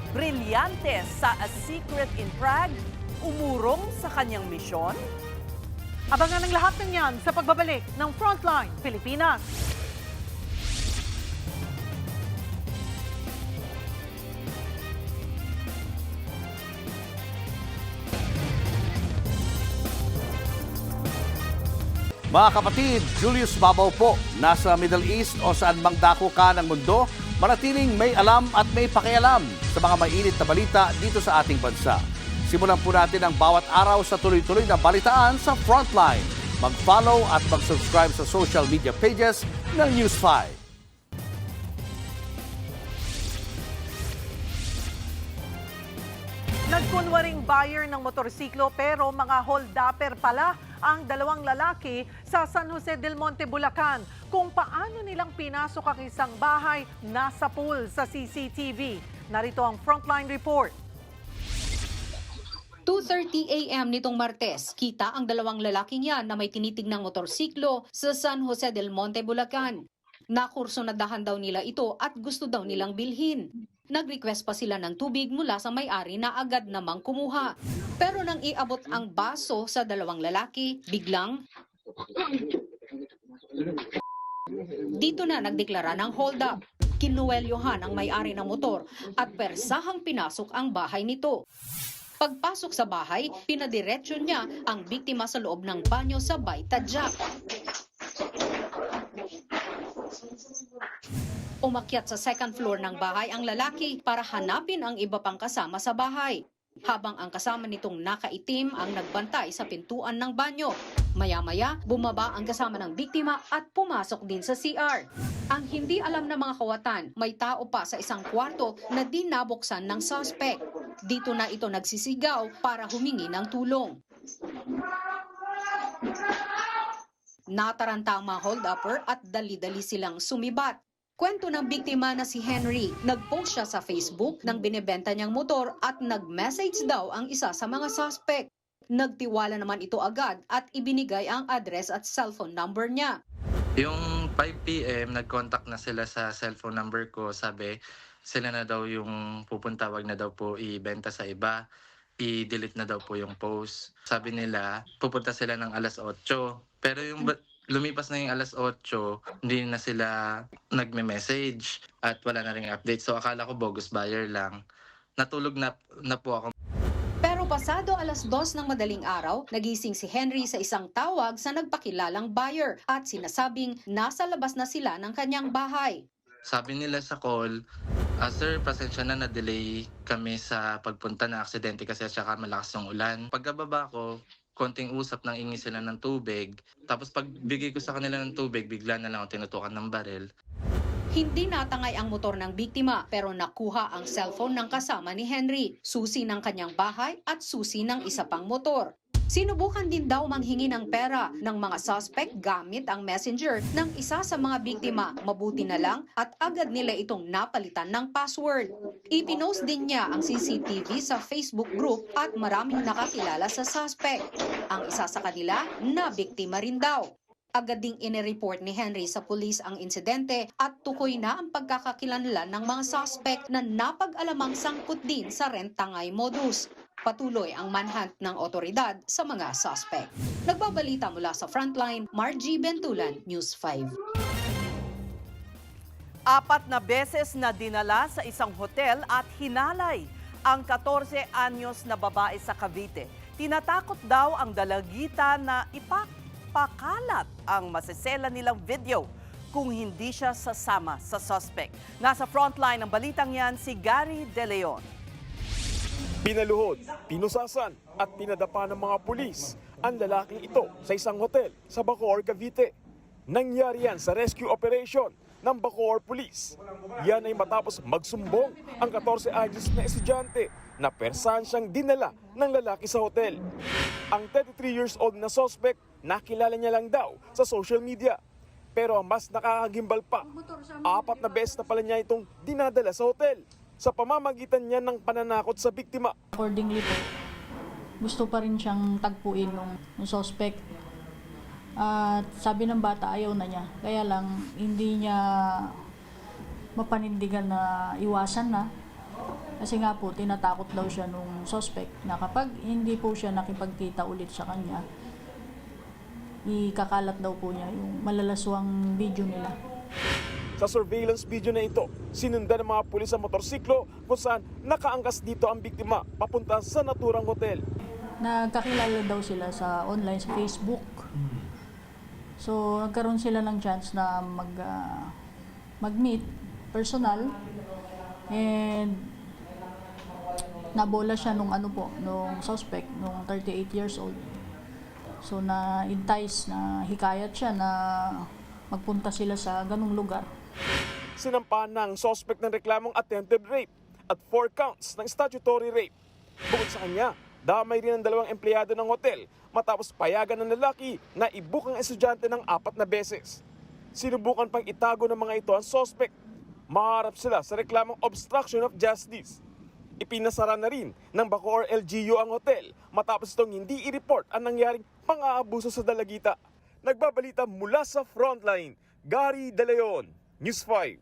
Brillantes sa A Secret in Prague, umurong sa kanyang misyon? Abangan ang lahat ng yan sa pagbabalik ng Frontline Pilipinas. Mga kapatid, Julius Babaw po, nasa Middle East o saan mang dako ka ng mundo, manatiling may alam at may pakialam sa mga mainit na balita dito sa ating bansa. Simulan po natin ang bawat araw sa tuloy-tuloy na balitaan sa Frontline. Mag-follow at mag-subscribe sa social media pages ng News 5. Nagkunwaring buyer ng motorsiklo pero mga hold-upper pala ang dalawang lalaki sa San Jose del Monte, Bulacan. Kung paano nilang pinasok ang isang bahay, nasa pool sa CCTV. Narito ang Frontline Report. 2:30 a.m. nitong Martes, kita ang dalawang lalaking yan na may tinitignang motorsiklo sa San Jose del Monte, Bulacan. Nakurso na dahan daw nila ito at gusto daw nilang bilhin. Nag-request pa sila ng tubig mula sa may-ari na agad namang kumuha. Pero nang iabot ang baso sa dalawang lalaki, biglang dito na nagdeklara ng hold up. Kinuwelyohan ang may-ari ng motor at persahang pinasok ang bahay nito. Pagpasok sa bahay, pinadiretso niya ang biktima sa loob ng banyo sabay tadyak. Umakyat sa second floor ng bahay ang lalaki para hanapin ang iba pang kasama sa bahay. Habang ang kasama nitong nakaitim ang nagbantay sa pintuan ng banyo. Maya-maya, bumaba ang kasama ng biktima at pumasok din sa CR. Ang hindi alam ng mga kawatan, may tao pa sa isang kwarto na di nabuksan ng suspect. Dito na ito nagsisigaw para humingi ng tulong. Nataranta ang mga hold-upper at dali-dali silang sumibat. Kwento ng biktima na si Henry, nag-post siya sa Facebook nang binebenta niyang motor at nag-message daw ang isa sa mga suspect. Nagtiwala naman ito agad at ibinigay ang address at cellphone number niya. Yung 5 p.m. nag-contact na sila sa cellphone number ko. Sabi, sila na daw yung pupunta, wag na daw po ibenta sa iba. I-delete na daw po yung post. Sabi nila, pupunta sila ng alas 8. Pero yung lumipas na yung alas 8, hindi na sila nagme-message at wala na ring update. So akala ko bogus buyer lang. Natulog na po ako. Pero Pasado alas 2 ng madaling araw, nagising si Henry sa isang tawag sa nagpakilalang buyer at sinasabing nasa labas na sila ng kanyang bahay. Sabi nila sa call, sir, pasensya na-delay kami sa pagpunta na aksidente kasi at saka malakas yung ulan. Pagkababa ko, konting usap nang ingi sila ng tubig. Tapos pagbigay ko sa kanila ng tubig, bigla na lang ako tinutukan ng baril. Hindi natangay ang motor ng biktima pero nakuha ang cellphone ng kasama ni Henry, susi ng kanyang bahay at susi ng isa pang motor. Sinubukan din daw manghingi ng pera ng mga suspect gamit ang messenger ng isa sa mga biktima. Mabuti na lang at agad nila itong napalitan ng password. Ipinost din niya ang CCTV sa Facebook group at maraming nakakilala sa suspect. Ang isa sa kanila na biktima rin daw. Agad ding inireport ni Henry sa pulis ang insidente at tukoy na ang pagkakakilanlan ng mga suspect na napag-alamang sangkot din sa rentangay modus. Patuloy ang manhunt ng otoridad sa mga suspect. Nagbabalita mula sa Frontline, Margie Bentulan, News 5. 4 na beses na dinala sa isang hotel at hinalay ang 14 anyos na babae sa Cavite. Tinatakot daw ang dalagita na ipakalat ang masesela nilang video kung hindi siya sasama sa suspect. Nasa frontline ng balitang yan si Gary De Leon. Pinaluhod, pinusasan at pinadapa ng mga pulis ang lalaking ito sa isang hotel sa Bacoor, Cavite. Nangyari yan sa rescue operation ng Bacoor Police. Yan ay matapos magsumbong ang 14 anyos na estudyante na persahan siyang dinala ng lalaki sa hotel. Ang 33 years old na suspect nakilala niya lang daw sa social media. Pero ang mas nakakagimbal pa, 4 na beses na pala niya itong dinadala sa hotel sa pamamagitan niya ng pananakot sa biktima. Accordingly po, gusto pa rin siyang tagpuin ng suspect. At sabi ng bata ayaw na niya. Kaya lang hindi niya mapanindigan na iwasan na. Kasi nga po, tinatakot daw siya nung suspect na kapag hindi po siya nakipagkita ulit sa kanya, ikakalat daw po niya yung malalaswang video nila. Sa surveillance video na ito, sinundan ng mga pulis ang motorsiklo kung saan nakaangkas dito ang biktima papunta sa naturang hotel. Nagkakilala daw sila sa online, sa Facebook. So, nagkaroon sila ng chance na mag-meet personal and nabola siya nung suspect, nung 38 years old. So, na-entice, na hikayat siya na magpunta sila sa ganung lugar. Sinampahan ng suspect ng reklamong attempted rape at 4 counts ng statutory rape. Bukod sa kanya, damay rin ang 2 empleyado ng hotel matapos payagan ng lalaki na i-book ang estudyante ng 4 na beses. Sinubukan pang itago ng mga ito ang suspect. Maharap sila sa reklamong obstruction of justice. Ipinasara na rin ng Bacoor LGU ang hotel matapos itong hindi i-report ang nangyaring pang-aabuso sa dalagita. Nagbabalita mula sa Frontline, Gary De Leon, News 5.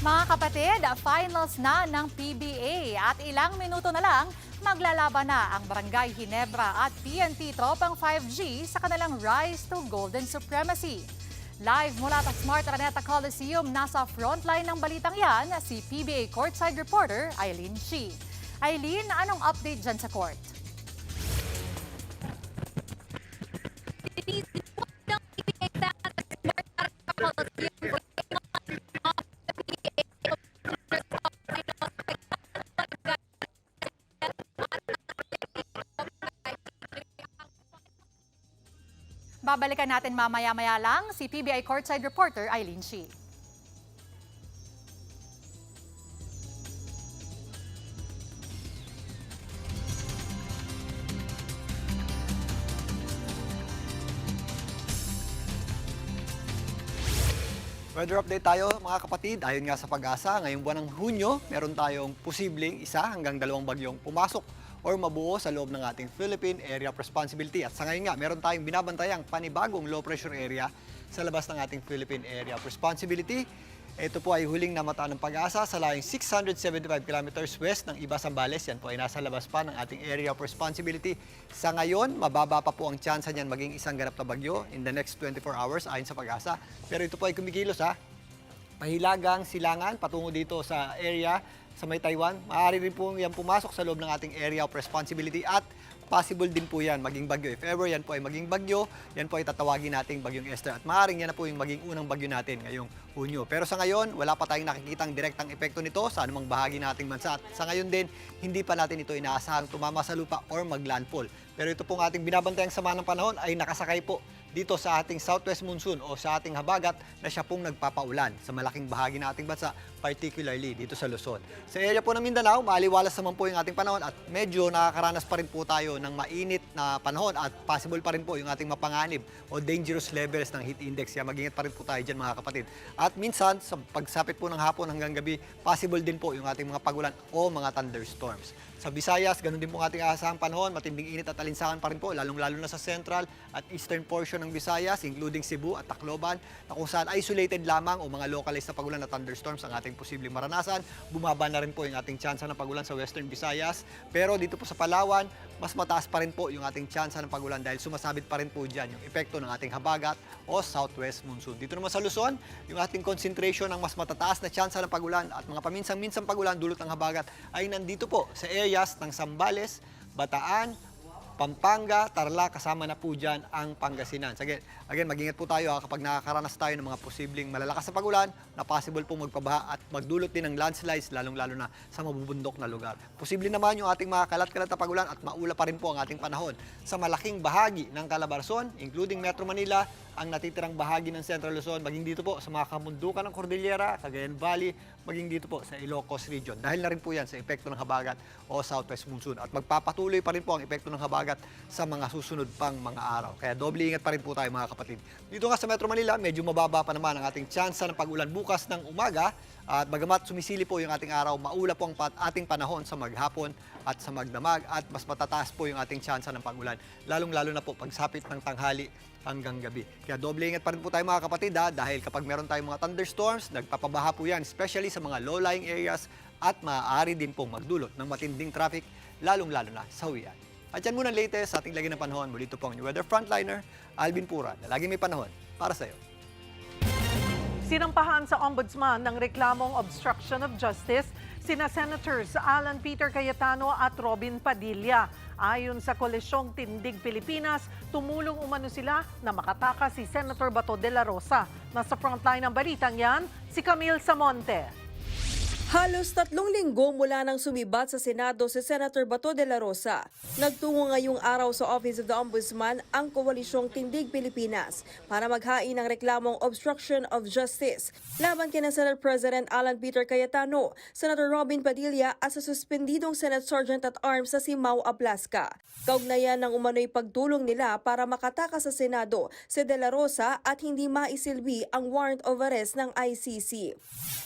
Mga kapatid, finals na ng PBA at ilang minuto na lang maglalaban na ang Barangay Ginebra at PNP Tropang 5G sa kanilang rise to golden supremacy. Live mula sa Smart Araneta Coliseum, nasa frontline ng balitang yan, si PBA courtside reporter Eileen Shi. Eileen, anong update dyan sa court? Babalikan natin mamaya-maya lang si PBI courtside reporter Eileen Shi. Weather update tayo mga kapatid. Ayon nga sa Pag-asa, ngayong buwan ng Hunyo, meron tayong posibleng 1 hanggang 2 bagyong pumasok or mabuo sa loob ng ating Philippine Area of Responsibility. At sa ngayon nga, meron tayong binabantayang panibagong low pressure area sa labas ng ating Philippine Area of Responsibility. Ito po ay huling namata ng Pag-asa sa layong 675 kilometers west ng Iba, Zambales. Yan po ay nasa labas pa ng ating Area of Responsibility. Sa ngayon, mababa pa po ang tsansa niyan maging isang ganap na bagyo in the next 24 hours ayon sa Pag-asa. Pero ito po ay kumikilos Pahilagang, Silangan, patungo dito sa area sa may Taiwan. Maaari rin po yan pumasok sa loob ng ating area of responsibility at possible din po yan maging bagyo. If ever yan po ay maging bagyo, yan po ay tatawagin nating bagyong Esther. At maaaring yan na po yung maging unang bagyo natin ngayong Hunyo. Pero sa ngayon, wala pa tayong nakikitang direktang epekto nito sa anumang bahagi ng ating bansa. At sa ngayon din, hindi pa natin ito inaasahang tumama sa lupa or maglandfall. Pero ito pong ating binabantayang sama ng panahon ay nakasakay po dito sa ating southwest monsoon o sa ating habagat na siya pong nagpapaulan sa malaking bahagi ng ating bansa, particularly dito sa Luzon. Sa area po ng Mindanao, maaliwalas naman po yung ating panahon at medyo nakakaranas pa rin po tayo ng mainit na panahon at possible pa rin po yung ating mapanganib o dangerous levels ng heat index. Kaya mag-ingat pa rin po tayo dyan mga kapatid. At minsan, sa pagsapit po ng hapon hanggang gabi, possible din po yung ating mga pagulan o mga thunderstorms. Sa Visayas, ganun din po ang ating aasahang panahon, matinding init at alinsangan pa rin po, lalong-lalo na sa central at eastern portion ng Visayas, including Cebu at Tacloban, na kung saan isolated lamang o mga localized na pagulan na thunderstorms ang ating posibleng maranasan. Bumaba na rin po yung ating tsansa ng pagulan sa western Visayas, pero dito po sa Palawan, mas mataas pa rin po yung ating tsansa ng pagulan dahil sumasabit pa rin po dyan yung epekto ng ating habagat o southwest monsoon. Dito naman sa Luzon, yung ating concentration ng mas matataas na tsansa ng pagulan at mga paminsang-minsang pagulan dulot ng habagat ay nandito po sa areas ng Zambales, Bataan, Pampanga, Tarlac, kasama na po dyan ang Pangasinan. Again, mag-ingat po tayo kapag nakakaranas tayo ng mga posibleng malalakas na pagulan na possible po magpabaha at magdulot din ng landslides, lalong-lalo na sa mabubundok na lugar. Posible naman yung ating mga kalat-kalat na pagulan at maula pa rin po ang ating panahon sa malaking bahagi ng Calabarzon, including Metro Manila, ang natitirang bahagi ng Central Luzon, maging dito po sa mga kamundukan ng Cordillera, Cagayan Valley, maging dito po sa Ilocos Region. Dahil na rin po yan sa epekto ng habagat o southwest monsoon. At magpapatuloy pa rin po ang epekto ng habagat sa mga susunod pang mga araw. Kaya doble ingat pa rin po tayo mga kapatid. Dito nga sa Metro Manila, medyo mababa pa naman ang ating tsansa ng pag-ulan bukas ng umaga. At bagamat sumisili po yung ating araw, maula po ang ating panahon sa maghapon at sa magdamag at mas matataas po yung ating tsansa ng pag-ulan. Lalong-lalo na po pagsapit ng tanghali hanggang gabi. Kaya doble ingat pa rin po tayo mga kapatid dahil kapag meron tayong mga thunderstorms, nagpapabaha po yan, especially sa mga low-lying areas at maaari din pong magdulot ng matinding traffic, lalong-lalo na sa uwian. At yan muna ang latest sa ating lagi ng panahon. Muli ito po ang weather frontliner, Alvin Pura, na lagi may panahon para sa iyo. Sinampahan sa Ombudsman ng reklamong obstruction of justice sina Senators Alan Peter Cayetano at Robin Padilla. Ayon sa Koalisyong Tindig Pilipinas, tumulong umano sila na makatakas si Senator Bato de la Rosa. Nasa frontline ng balitang yan, si Camille Samonte. Halos 3 linggo mula nang sumibat sa Senado si Senator Bato de la Rosa. Nagtungo ngayong araw sa Office of the Ombudsman ang Koalisyong Tindig Pilipinas para maghain ng reklamong obstruction of justice laban kina Senate President Alan Peter Cayetano, Senator Robin Padilla at sa suspendidong Senate Sergeant at Arms sa si Mau Ablasca. Kaugnayan ng umano'y pagtulong nila para makatakas sa Senado si de la Rosa at hindi maisilbi ang warrant of arrest ng ICC.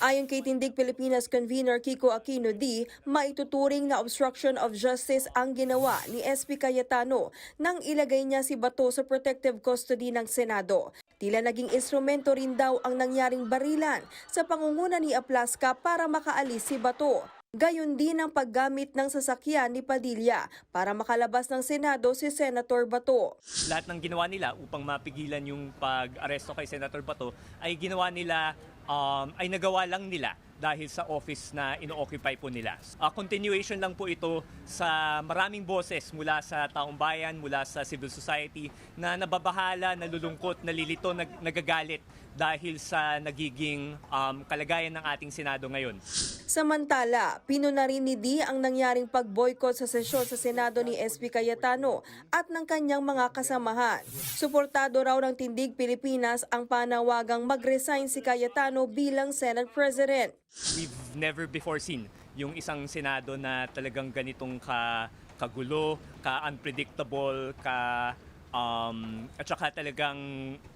Ayon kay Tindig Pilipinas Convener Kiko Aquino D, maituturing na obstruction of justice ang ginawa ni SP Cayetano nang ilagay niya si Bato sa protective custody ng Senado. Tila naging instrumento rin daw ang nangyaring barilan sa pangunguna ni Ablasca para makaalis si Bato. Gayon din ang paggamit ng sasakyan ni Padilla para makalabas ng Senado si Senator Bato. Lahat ng ginawa nila upang mapigilan yung pag-aresto kay Senator Bato ay ginawa nila, ay nagawa lang nila dahil sa office na ino-occupy po nila. Continuation lang po ito sa maraming boses mula sa taong bayan, mula sa civil society na nababahala, nalulungkot, nalilito, nagagalit dahil sa nagiging kalagayan ng ating Senado ngayon. Samantala, pinuna rin ni D ang nangyaring pag-boycott sa sesyon sa Senado ni SP Cayetano at ng kanyang mga kasamahan. Suportado raw ng Tindig Pilipinas ang panawagang mag-resign si Cayetano bilang Senate President. We've never before seen yung isang Senado na talagang ganitong kagulo, ka-unpredictable, at saka talagang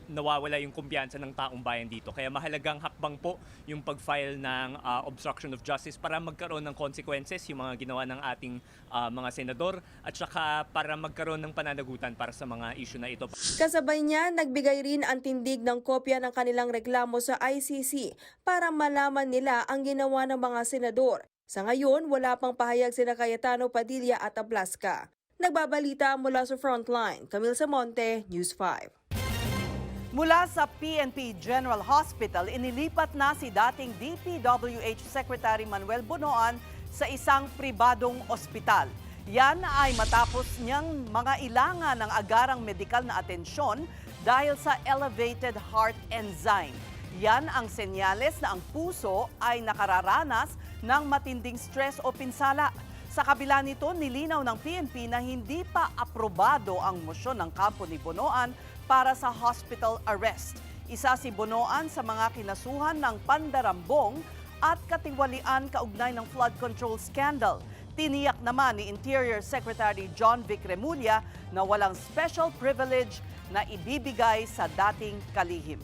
nawawala yung kumpiyansa ng taong bayan dito. Kaya mahalagang hakbang po yung pag-file ng obstruction of justice para magkaroon ng consequences yung mga ginawa ng ating mga senador at saka para magkaroon ng pananagutan para sa mga issue na ito. Kasabay niya, nagbigay rin ang Tindig ng kopya ng kanilang reklamo sa ICC para malaman nila ang ginawa ng mga senador. Sa ngayon, wala pang pahayag sina Cayetano, Padilla at Ablasca. Nagbabalita mula sa Frontline, Camille Samonte, News 5. Mula sa PNP General Hospital, inilipat na si dating DPWH Secretary Manuel Bonoan sa isang pribadong ospital. Yan ay matapos niyang mga ilangan ng agarang medikal na atensyon dahil sa elevated heart enzyme. Yan ang senyales na ang puso ay nakararanas ng matinding stress o pinsala. Sa kabila nito, nilinaw ng PNP na hindi pa aprobado ang motion ng kampo ni Bonoan para sa hospital arrest. Isa si Bonoan sa mga kinasuhan ng pandarambong at katiwalian kaugnay ng flood control scandal. Tiniyak naman ni Interior Secretary John Vic Remulla na walang special privilege na ibibigay sa dating kalihim.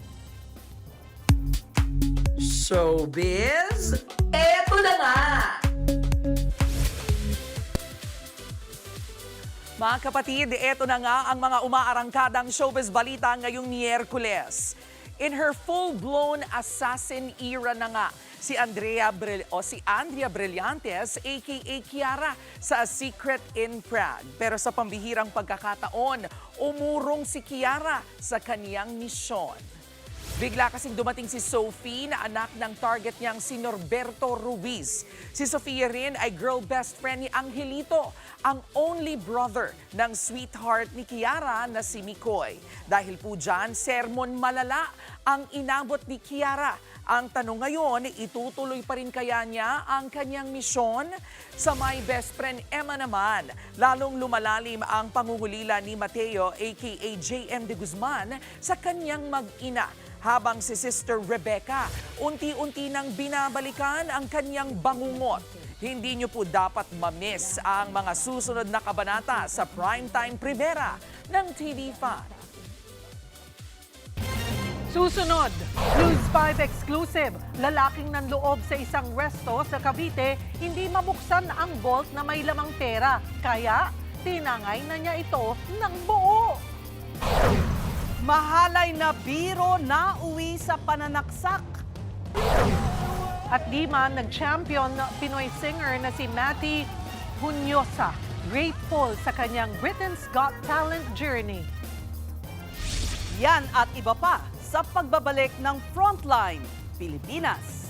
Showbiz, eto na nga! Mga kapatid, eto na nga ang mga umaarangkadang showbiz balita ngayong Miyerkules. In her full-blown assassin era na nga, si Andrea Brillantes aka Kiara sa A Secret in Prague. Pero sa pambihirang pagkakataon, umurong si Kiara sa kaniyang misyon. Bigla kasing dumating si Sophie na anak ng target niyang si Norberto Ruiz. Si Sofia rin ay girl best friend ni Angelito, ang only brother ng sweetheart ni Kiara na si Mikoy. Dahil po dyan, sermon malala ang inabot ni Kiara. Ang tanong ngayon, itutuloy pa rin kaya niya ang kanyang misyon? Sa my best friend Emma naman, lalong lumalalim ang pangungulila ni Mateo aka JM de Guzman sa kanyang mag-ina. Habang si Sister Rebecca, unti-unti nang binabalikan ang kanyang bangungot. Hindi niyo po dapat ma-miss ang mga susunod na kabanata sa Primetime Primera ng TV5. Susunod, News 5 exclusive. Lalaking nanloob sa isang resto sa Cavite, hindi mabuksan ang vault na may lamang pera. Kaya, tinangay na niya ito ng buo. Mahalay na biro na uwi sa pananaksak. At di man nag-champion Pinoy singer na si Matty Hunyosa, grateful sa kanyang Britain's Got Talent journey. Yan at iba pa sa pagbabalik ng Frontline Pilipinas.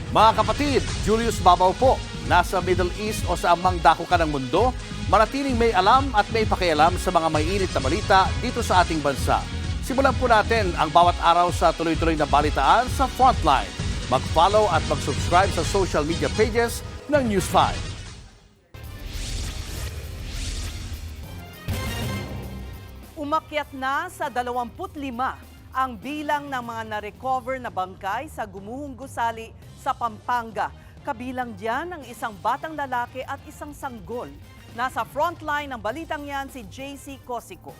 Mga kapatid, Julius Babaw po. Nasa Middle East o sa amang dako ka ng mundo, manatiling may alam at may pakialam sa mga may init na balita dito sa ating bansa. Simulan po natin ang bawat araw sa tuloy-tuloy na balitaan sa Frontline. Mag-follow at mag-subscribe sa social media pages ng News 5. Umakyat na sa 25 ang bilang ng mga na-recover na bangkay sa gumuhong gusali sa Pampanga. Kabilang diyan ang isang batang lalaki at isang sanggol. Nasa frontline ng balitang yan si JC Cosico.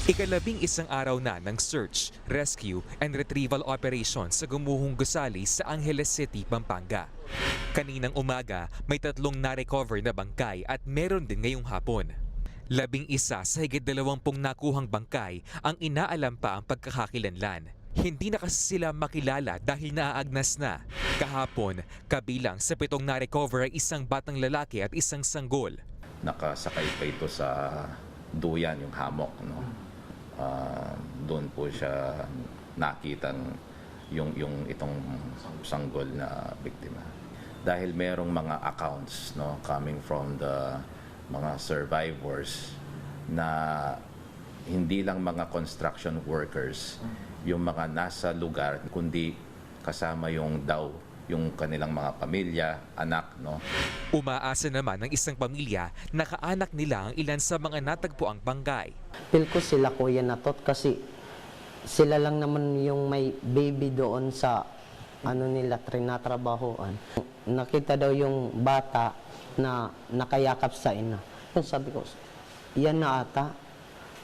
Ika-11 araw na ng search, rescue and retrieval operation sa gumuhong gusali sa Angeles City, Pampanga. Kaninang umaga, may 3 na-recover na bangkay at meron din ngayong hapon. 11 sa higit 20 nakuhang bangkay ang inaalam pa ang pagkakakilanlan. Hindi na kasi sila makilala dahil naaagnas na. Kahapon, kabilang sa 7 na-recover ay isang batang lalaki at isang sanggol. Nakasakay pa ito sa duyan, yung hammock. No? Doon po siya nakitang itong sanggol na biktima. Dahil merong mga accounts coming from the mga survivors na hindi lang mga construction workers yung mga nasa lugar, kundi kasama yung kanilang mga pamilya, anak. Umaasa naman ng isang pamilya na kaanak nila ang ilan sa mga natagpuang bangkay. Feel ko sila kuya na tot kasi sila lang naman yung may baby doon sa nila trinatrabahoan. Nakita daw yung bata na nakayakap sa ina. Sabi ko, yan na ata.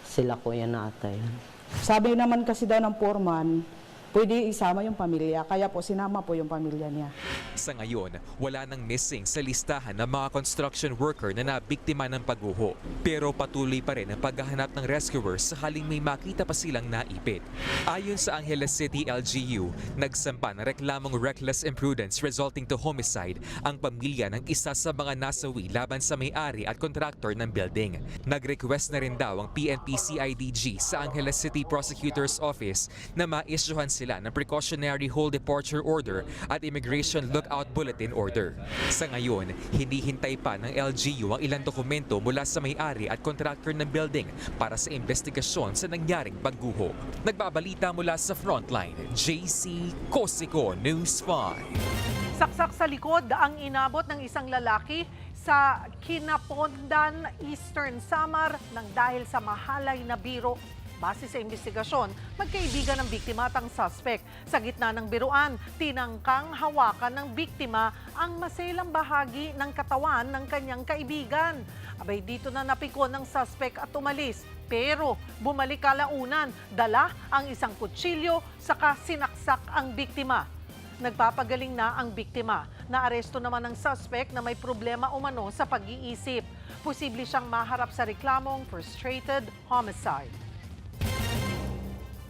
Sila ko yan na ata yan. Sabi naman kasi daw ng foreman, pwede isama yung pamilya. Kaya po sinama po yung pamilya niya. Sa ngayon, wala nang missing sa listahan ng mga construction worker na nabiktima ng pagguho. Pero patuloy pa rin ang paghahanap ng rescuers sakaling may makita pa silang naipit. Ayon sa Angeles City LGU, nagsampa ng reklamong reckless imprudence resulting to homicide ang pamilya ng isa sa mga nasawi laban sa may-ari at kontraktor ng building. Nag-request na rin daw ang PNP-CIDG sa Angeles City Prosecutor's Office na ma-issuehan sila ng precautionary hold departure order at immigration lookout bulletin order. Sa ngayon, hinihintay pa ng LGU ang ilang dokumento mula sa may-ari at kontraktor ng building para sa investigasyon sa nangyaring pagguho. Nagbabalita mula sa Frontline, JC Cosico, News 5. Saksak sa likod ang inabot ng isang lalaki sa Kinapondan, Eastern Samar nang dahil sa mahalay na biro. Base sa investigasyon, magkaibigan ng biktima at ang suspect. Sa gitna ng biruan, tinangkang hawakan ng biktima ang maselang bahagi ng katawan ng kanyang kaibigan. Abay, dito na napikon ng suspect at umalis. Pero bumalik kalaunan, dala ang isang kutsilyo saka sinaksak ang biktima. Nagpapagaling na ang biktima. Naaresto naman ng suspect na may problema umano sa pag-iisip. Posible siyang maharap sa reklamong frustrated homicide.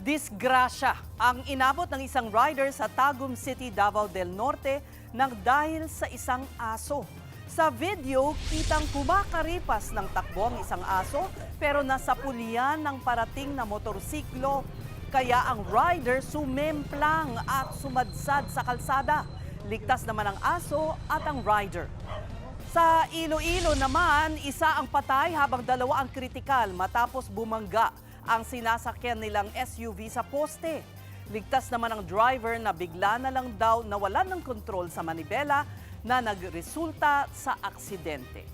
Disgrasya ang inabot ng isang rider sa Tagum City, Davao del Norte nang dahil sa isang aso. Sa video, kitang kumakaripas ng takbo ang isang aso pero nasa pulian ng parating na motorsiklo. Kaya ang rider sumemplang at sumadsad sa kalsada. Ligtas naman ang aso at ang rider. Sa Iloilo naman, isa ang patay habang dalawa ang kritikal matapos bumangga ang sinasakyan nilang SUV sa poste. Ligtas naman ang driver na bigla na lang daw nawalan ng kontrol sa manibela na nagresulta sa aksidente.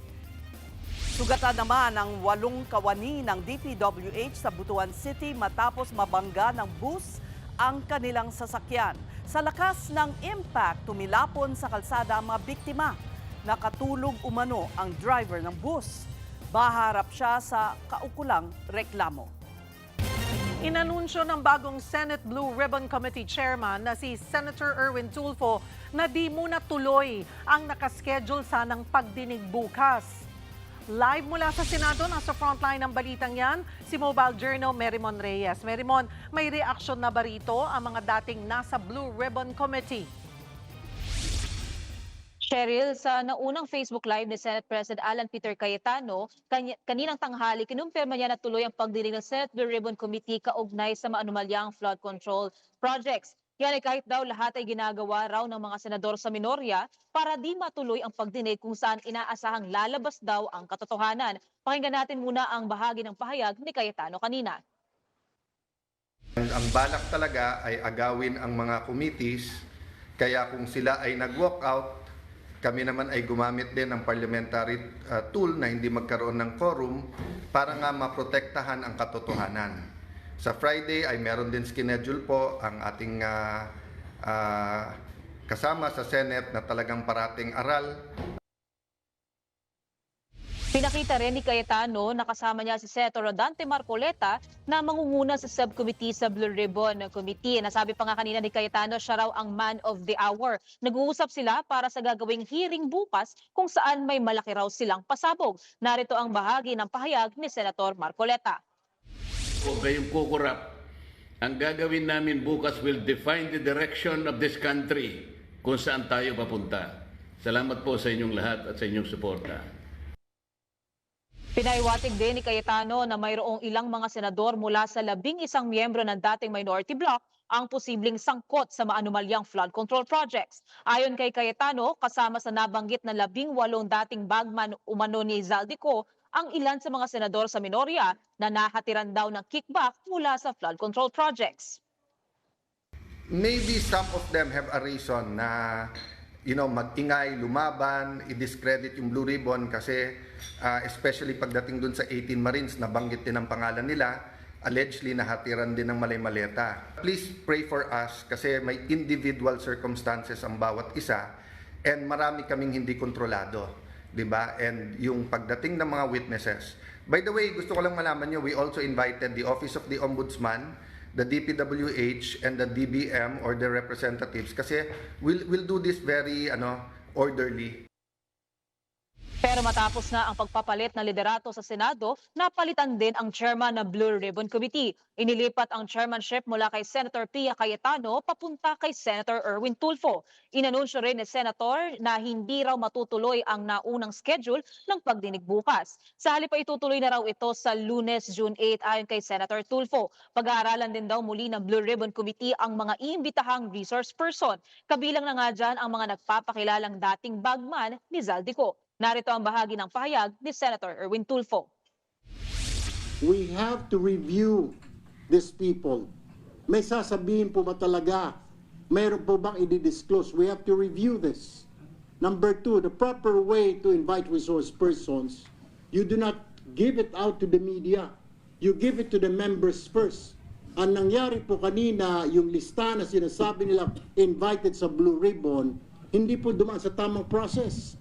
Sugatan naman ang 8 kawani ng DPWH sa Butuan City matapos mabangga ng bus ang kanilang sasakyan. Sa lakas ng impact, tumilapon sa kalsada ang mga biktima. Nakatulog umano ang driver ng bus. Baharap siya sa kaukulang reklamo. Inanunsyo ng bagong Senate Blue Ribbon Committee Chairman na si Senator Erwin Tulfo na di muna tuloy ang nakaschedule sanang pagdinig bukas. Live mula sa Senado, nasa frontline ng balitang yan, si Mobile Journal Merimon Reyes. Merimon, may reaksyon na ba rito ang mga dating nasa Blue Ribbon Committee? Cheryl, sa naunang Facebook Live ni Senate President Alan Peter Cayetano, kaninang tanghali, kinumpirma niya na tuloy ang pagdinig ng Senate Blue Ribbon Committee kaugnay sa maanumalyang flood control projects. Yan ay kahit daw lahat ay ginagawa raw ng mga senador sa minorya para di matuloy ang pagdinig kung saan inaasahang lalabas daw ang katotohanan. Pakinggan natin muna ang bahagi ng pahayag ni Cayetano kanina. Ang balak talaga ay agawin ang mga committees, kaya kung sila ay nag-walk out, kami naman ay gumamit din ng parliamentary tool na hindi magkaroon ng quorum para nga maprotektahan ang katotohanan. Sa Friday ay meron din schedule po ang ating kasama sa Senate na talagang parating aral. Pinakita rin ni Cayetano na kasama niya si Senator Rodante Marcoleta na mangunguna sa subcommittee sa Blue Ribbon Committee. Nasabi pa nga kanina ni Cayetano, siya raw ang man of the hour. Nag-uusap sila para sa gagawing hearing bukas kung saan may malaki raw silang pasabog. Narito ang bahagi ng pahayag ni Senator Marcoleta. Huwag kayong kukurap. Ang gagawin namin bukas will define the direction of this country kung saan tayo papunta. Salamat po sa inyong lahat at sa inyong suporta. Pinaiwatig din ni Cayetano na mayroong ilang mga senador mula sa 11 miyembro ng dating minority bloc ang posibleng sangkot sa maanumalyang flood control projects. Ayon kay Cayetano, kasama sa nabanggit na 18 dating bagman umano ni Zaldico, ang ilan sa mga senador sa minorya na nahatiran daw ng kickback mula sa flood control projects. Maybe some of them have a reason na mag-ingay, lumaban, i-discredit yung Blue Ribbon kasi especially pagdating dun sa 18 Marines, nabanggit din ang pangalan nila, allegedly nahatiran din ng malay-maleta. Please pray for us kasi may individual circumstances ang bawat isa and marami kaming hindi kontrolado, diba? And yung pagdating ng mga witnesses. By the way, gusto ko lang malaman nyo, we also invited the Office of the Ombudsman, the DPWH and the DBM or the representatives kasi we'll do this very orderly. Pero matapos na ang pagpapalit ng liderato sa Senado, napalitan din ang chairman ng Blue Ribbon Committee. Inilipat ang chairmanship mula kay Senator Pia Cayetano papunta kay Senator Erwin Tulfo. Inanunsyo rin ni Senator na hindi raw matutuloy ang naunang schedule ng pagdinig bukas. Sa halip ay itutuloy na raw ito sa Lunes, June 8 ayon kay Senator Tulfo. Pag-aaralan din daw muli ng Blue Ribbon Committee ang mga iimbitahang resource person. Kabilang na nga dyan ang mga nagpapakilalang dating bagman ni Zaldico. Narito ang bahagi ng pahayag ni Senator Erwin Tulfo. We have to review these people. May sasabihin po ba talaga? Mayroon po bang i-disclose? We have to review this. Number 2, the proper way to invite resource persons, you do not give it out to the media. You give it to the members first. Ang nangyari po kanina, yung lista na sinasabi nila invited sa Blue Ribbon, hindi po dumaan sa tamang process.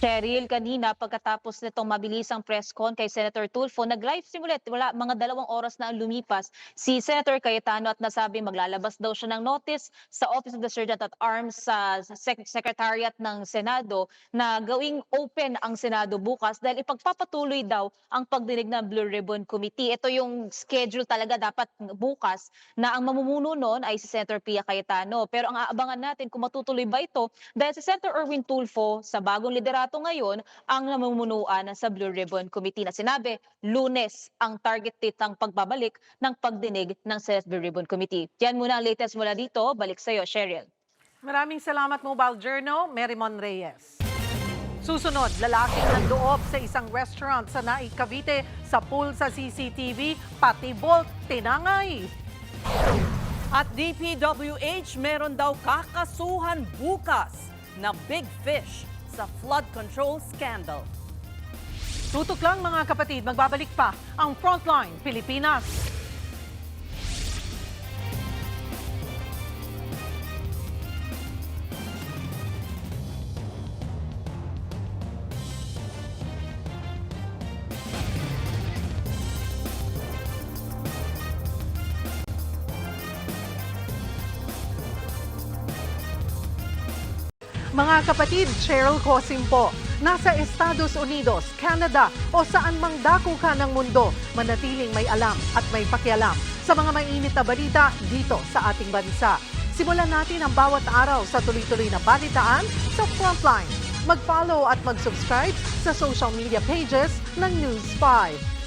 Cheryl, kanina pagkatapos nitong mabilisang press con kay Senator Tulfo, nag-live stream ulit. Wala, mga 2 oras na lumipas si Senator Cayetano at nasabi maglalabas daw siya ng notice sa Office of the Sergeant at Arms sa Secretariat ng Senado na gawing open ang Senado bukas dahil ipagpapatuloy daw ang pagdinig ng Blue Ribbon Committee. Ito yung schedule talaga dapat bukas na ang mamumuno noon ay si Senator Pia Cayetano. Pero ang aabangan natin kung matutuloy ba ito dahil si Senator Erwin Tulfo sa bagong liderato ngayon ang namumunuan sa Blue Ribbon Committee na sinabi, Lunes ang target date ng pagbabalik ng pagdinig ng Senate Blue Ribbon Committee. Yan muna ang latest mula dito. Balik sa iyo, Cheryl. Maraming salamat, Mobile Journal, Merrimon Reyes. Susunod, lalaking nanloob sa isang restaurant sa Naik, Cavite sa pool sa CCTV, pati bolt tinangay. At DPWH meron daw kakasuhan bukas na big fish sa flood control scandal. Tutok lang mga kapatid, magbabalik pa ang Frontline Pilipinas. Mga kapatid, Cheryl Cosim po. Nasa Estados Unidos, Canada o saan mang dako ka ng mundo, manatiling may alam at may pakialam sa mga mainit na balita dito sa ating bansa. Simulan natin ang bawat araw sa tuloy-tuloy na balitaan sa Frontline. Mag-follow at mag-subscribe sa social media pages ng News 5.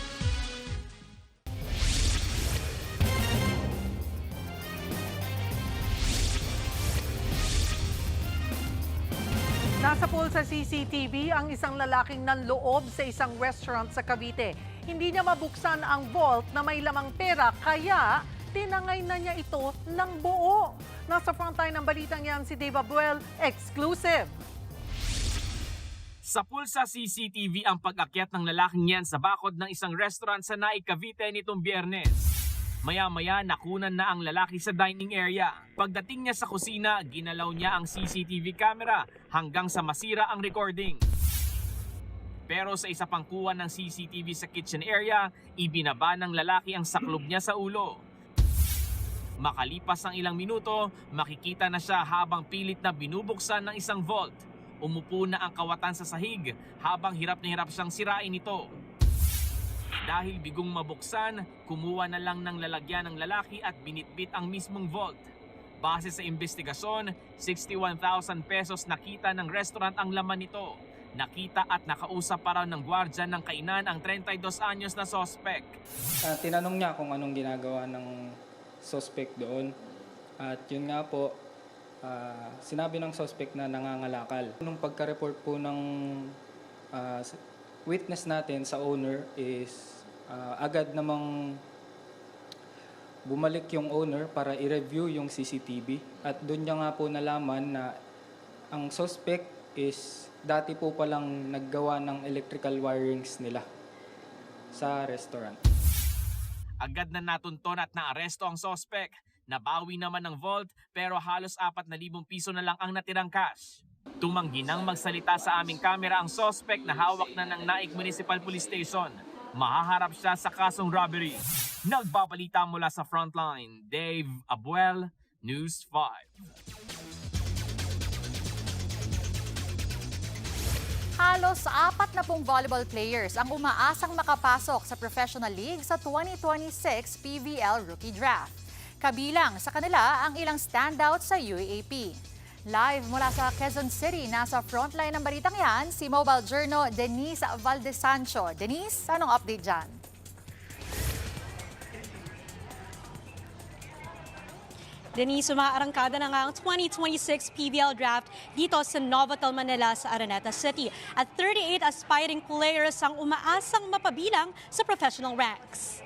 Nasa pool sa CCTV ang isang lalaking nanloob sa isang restaurant sa Cavite. Hindi niya mabuksan ang vault na may lamang pera kaya tinangay na niya ito ng buo. Nasa frontline ng balitang yan si Dave Abuel, exclusive. Sa pool sa CCTV ang pag-akyat ng lalaking yan sa bakod ng isang restaurant sa Naik, Cavite nitong Biyernes. Maya-maya nakunan na ang lalaki sa dining area. Pagdating niya sa kusina, ginalaw niya ang CCTV camera hanggang sa masira ang recording. Pero sa isa pang kuha ng CCTV sa kitchen area, ibinaba ng lalaki ang saklob niya sa ulo. Makalipas ng ilang minuto, makikita na siya habang pilit na binubuksan ng isang vault. Umupo na ang kawatan sa sahig habang hirap na hirap siyang sirain ito. Dahil bigong mabuksan, kumuha na lang ng lalagyan ng lalaki at binitbit ang mismong vault. Base sa investigasyon, 61,000 pesos nakita ng restaurant ang laman nito. Nakita at nakausap pa raw ng gwardya ng kainan ang 32 anyos na sospek. Tinanong niya kung anong ginagawa ng sospek doon. At yun nga po, sinabi ng sospek na nangangalakal. Nung pagka-report po ng witness natin sa owner is agad namang bumalik yung owner para i-review yung CCTV. At doon niya nga po nalaman na ang suspect is dati po palang naggawa ng electrical wirings nila sa restaurant. Agad na natunton at naaresto ang suspect. Nabawi naman ng vault pero halos 4,000 piso na lang ang natirang cash. Tumanggi nang magsalita sa aming kamera ang suspect na hawak na ng Naik Municipal Police Station. mahaharap siya sa kasong robbery. Nagbabalita mula sa Frontline, Dave Abuel, News 5. Halos 40 volleyball players ang umaasang makapasok sa Professional League sa 2026 PVL Rookie Draft. Kabilang sa kanila ang ilang standout sa UAAP. Live mula sa Quezon City, nasa frontline ng balitang yan, si Mobile Journal Denise Valdesancho. Denise, anong update dyan? Denise, umaarangkada na nga ang 2026 PBL Draft dito sa Novotel, Manila sa Araneta City. At 38 aspiring players ang umaasang mapabilang sa professional ranks.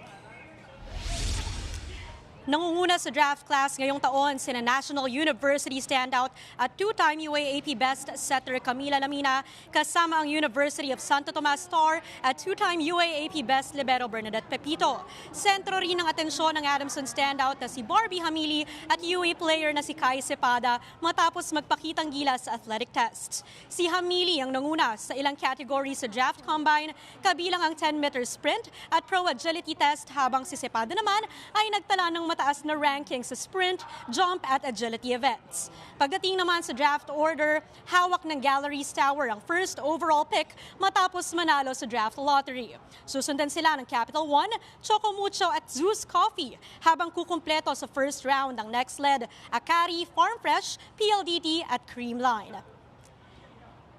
Nangunguna sa draft class ngayong taon sina National University standout at two-time UAAP best setter Camila Lamina, kasama ang University of Santo Tomas star at two-time UAAP best libero Bernadette Pepito. Sentro rin ng atensyon ng Adamson standout na si Barbie Hamili at UA player na si Kai Cepada matapos magpakitang gilas sa athletic tests. Si Hamili ang nanguna sa ilang categories sa draft combine, kabilang ang 10-meter sprint at pro agility test, habang si Cepada naman ay nagtala ng mataas na ranking sa sprint, jump at agility events. Pagdating naman sa draft order, hawak ng Galleries Tower ang first overall pick matapos manalo sa draft lottery. Susundan sila ng Capital One, Choco Mucho at Zeus Coffee, habang kukumpleto sa first round ng next led Akari, Farm Fresh, PLDT at Creamline.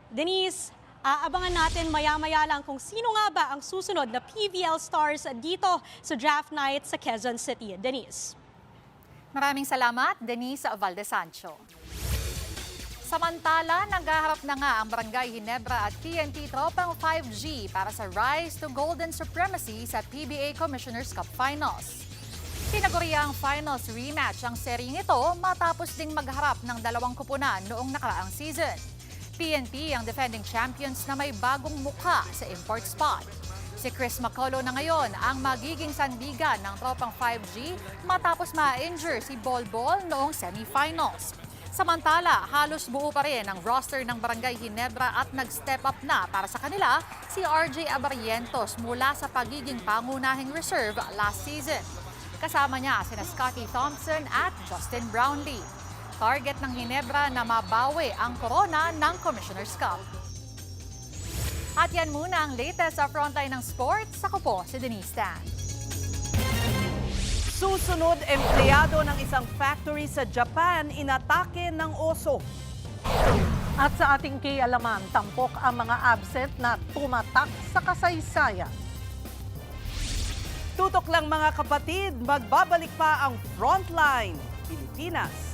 Denise, aabangan natin maya-maya lang kung sino nga ba ang susunod na PVL stars dito sa draft night sa Quezon City. Denise. Maraming salamat, Denise Valdesancho. Samantala, naghaharap na nga ang Barangay Ginebra at TNT Tropang 5G para sa Rise to Golden Supremacy sa PBA Commissioner's Cup Finals. Tinaguriang finals rematch ang seryeng ito matapos ding magharap ng dalawang kupunan noong nakaraang season. PNP ang defending champions na may bagong mukha sa import spot. Si Chris Macolo na ngayon ang magiging sandigan ng Tropang 5G matapos ma-injure si Bolbol noong semifinals. Samantala, halos buo pa rin ang roster ng Barangay Ginebra at nag-step up na para sa kanila si RJ Abarrientos mula sa pagiging pangunahing reserve last season. Kasama niya sina Scotty Thompson at Justin Brownlee. Target ng Ginebra na mabawi ang korona ng Commissioner's Cup. At yan muna ang latest sa frontline ng sports. Ako po si Denise Tan. Susunod, empleyado ng isang factory sa Japan inatake ng oso. At sa ating kialaman, tampok ang mga absent na tumatak sa kasaysayan. Tutok lang mga kapatid, magbabalik pa ang Frontline Pilipinas.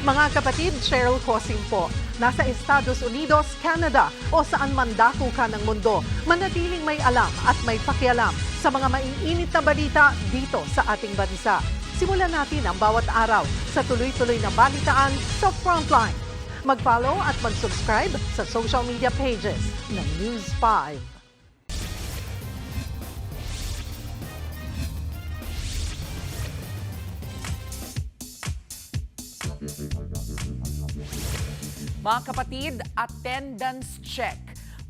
Mga kapatid, Cheryl Cosim po. Nasa Estados Unidos, Canada o saan man dako ka ng mundo, manatiling may alam at may pakialam sa mga maiinit na balita dito sa ating bansa. Simulan natin ang bawat araw sa tuloy-tuloy na balitaan sa Frontline. Mag-follow at mag-subscribe sa social media pages ng News 5. Mga kapatid, attendance check.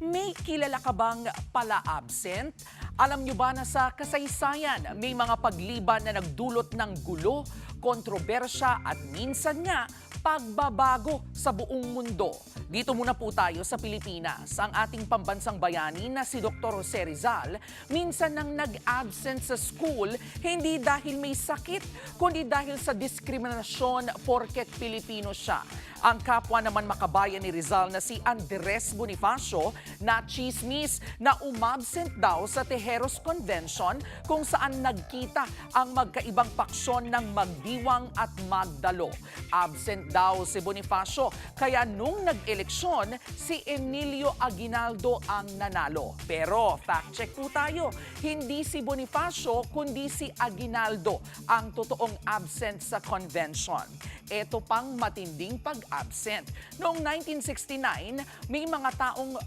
May kilala ka bang pala-absent? Alam nyo ba na sa kasaysayan may mga pagliban na nagdulot ng gulo, kontrobersya at minsan nga pagbabago sa buong mundo? Dito muna po tayo sa Pilipinas. Ang ating pambansang bayani na si Dr. Jose Rizal, minsan nang nag-absent sa school, hindi dahil may sakit, kundi dahil sa diskriminasyon porket Pilipino siya. Ang kapwa naman makabayan ni Rizal na si Andres Bonifacio na chismis na umabsent daw sa Tejeros Convention kung saan nagkita ang magkaibang paksyon ng Magdiwang at Magdalo. Absent daw si Bonifacio kaya nung nag-eleksyon si Emilio Aguinaldo ang nanalo. Pero fact check po tayo, hindi si Bonifacio kundi si Aguinaldo ang totoong absent sa convention. Ito pang matinding pag absent. Noong 1969, may mga taong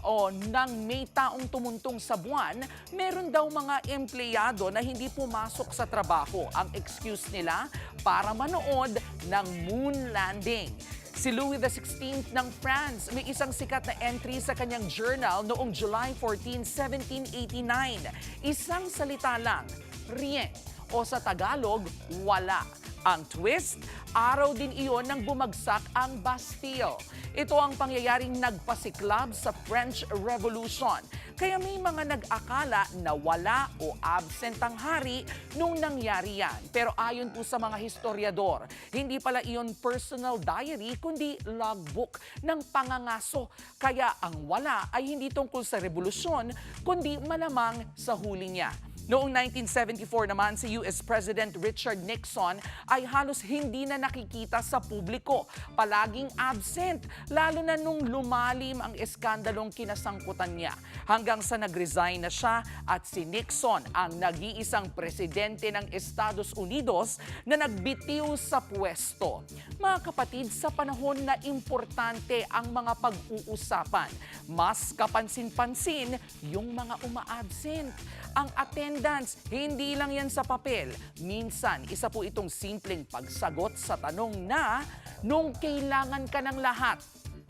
may taong tumuntong sa buwan, meron daw mga empleyado na hindi pumasok sa trabaho. Ang excuse nila para manood ng moon landing. Si Louis XVI ng France may isang sikat na entry sa kanyang journal noong July 14, 1789. Isang salita lang, rien, o sa Tagalog, wala. Ang twist, araw din iyon nang bumagsak ang Bastille. Ito ang pangyayaring nagpasiklab sa French Revolution. Kaya may mga nag-akala na wala o absent ang hari nung nangyari yan. Pero ayon po sa mga historiador, hindi pala iyon personal diary kundi logbook ng pangangaso. Kaya ang wala ay hindi tungkol sa revolusyon kundi malamang sa huli niya. Noong 1974 naman, si US President Richard Nixon ay halos hindi na nakikita sa publiko. Palaging absent, lalo na nung lumalim ang eskandalong kinasangkutan niya. Hanggang sa nag-resign na siya at si Nixon ang nag-iisang presidente ng Estados Unidos na nagbitiw sa pwesto. Mga kapatid, sa panahon na importante ang mga pag-uusapan, mas kapansin-pansin yung mga uma-absent. Ang attendance, hindi lang yan sa papel. Minsan, isa po itong simpleng pagsagot sa tanong na, nung kailangan ka ng lahat,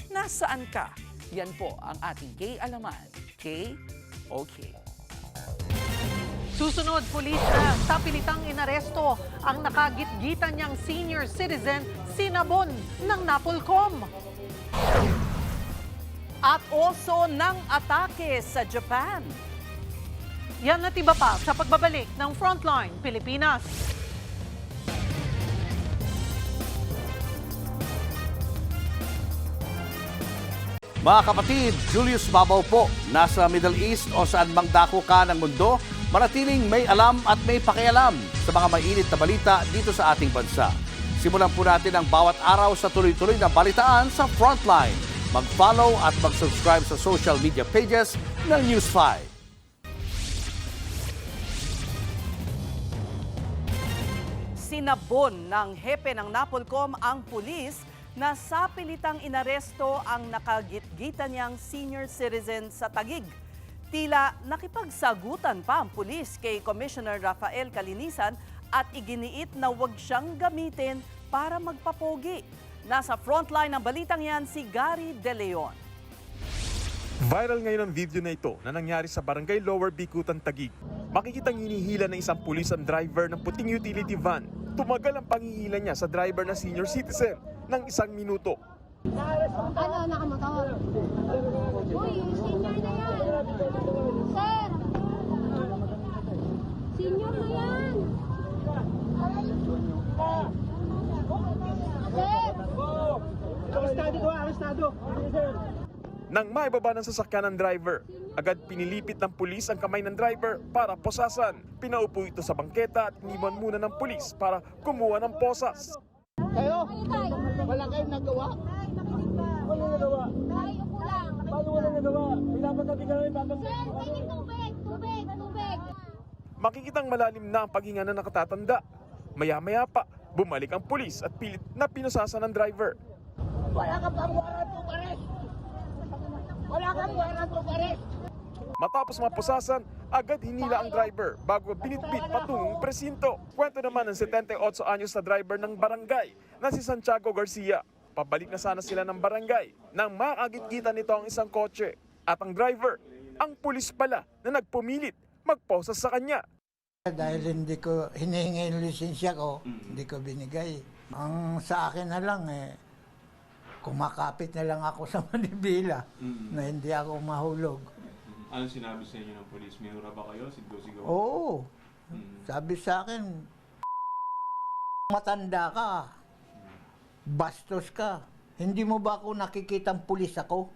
nasaan ka? Yan po ang ating K-alaman. K? Okay. Susunod, pulis na sa pilitang inaresto ang nakagitgitan niyang senior citizen, Sinabon ng Napolcom. At oso ng atake sa Japan. Yan at iba pa sa pagbabalik ng Frontline Pilipinas. Mga kapatid, Julius Babaw po. Nasa Middle East o saan mang dako ka ng mundo, manatiling may alam at may pakialam sa mga mainit na balita dito sa ating bansa. Simulan po natin ang bawat araw sa tuloy-tuloy na balitaan sa Frontline. Mag-follow at mag-subscribe sa social media pages ng News 5. Sinabon ng hepe ng Napolcom ang pulis na sa pilitang inaresto ang nakagitgitan niyang senior citizen sa Taguig. Tila nakipagsagutan pa ang pulis kay Commissioner Rafael Calinisan at iginiit na huwag siyang gamitin para magpapogi. Nasa frontline ng balitang yan si Gary De Leon. Viral ngayon ang video na ito na nangyari sa Barangay Lower Bikutan, Taguig. Makikitang hinihila ng isang pulis ang driver ng puting utility van. Tumagal ang panghihila niya sa driver na senior citizen ng 1 minuto. Ano, nakamotor? Uy, senior na yan. Sir! Senior na yan. Sir! Arestado ko, arestado. Nang maibaba ng sasakyan ng driver, agad pinilipit ng pulis ang kamay ng driver para posasan. Pinaupo ito sa bangketa at iniwan muna ng pulis para kumuha ng posas. Kayo? Wala kayong nagawa? Wala nagawa. Tayo po lang. Paano wala nagawa? Dapat natin gawin babang... Sir, tingin tubig! Tubig! Tubig! Makikitang malalim na ang paghinga na nakatatanda. Maya-maya pa, bumalik ang pulis at pilit na pinusasan ng driver. Wala ka pang warrant of arrest! Wala kang warrant of arrest! Matapos mapusasan, agad hinila ang driver bago binitbit patungong presinto. Kwento naman ng 78 anyos na driver ng barangay na si Santiago Garcia. Pabalik na sana sila ng barangay nang makagitgitan nito ang isang kotse. At ang driver, ang pulis pala na nagpumilit magposas sa kanya. Dahil hindi ko hinihingi yung lisensya ko, hindi ko binigay. Ang sa akin na lang kumakapit na lang ako sa Manibela na hindi ako mahulog. Ano sinabi sa inyo ng polis? Minura ba kayo? Sigaw-sigaw? Oo. Sabi sa akin, matanda ka, bastos ka, hindi mo ba ako nakikitang pulis ako?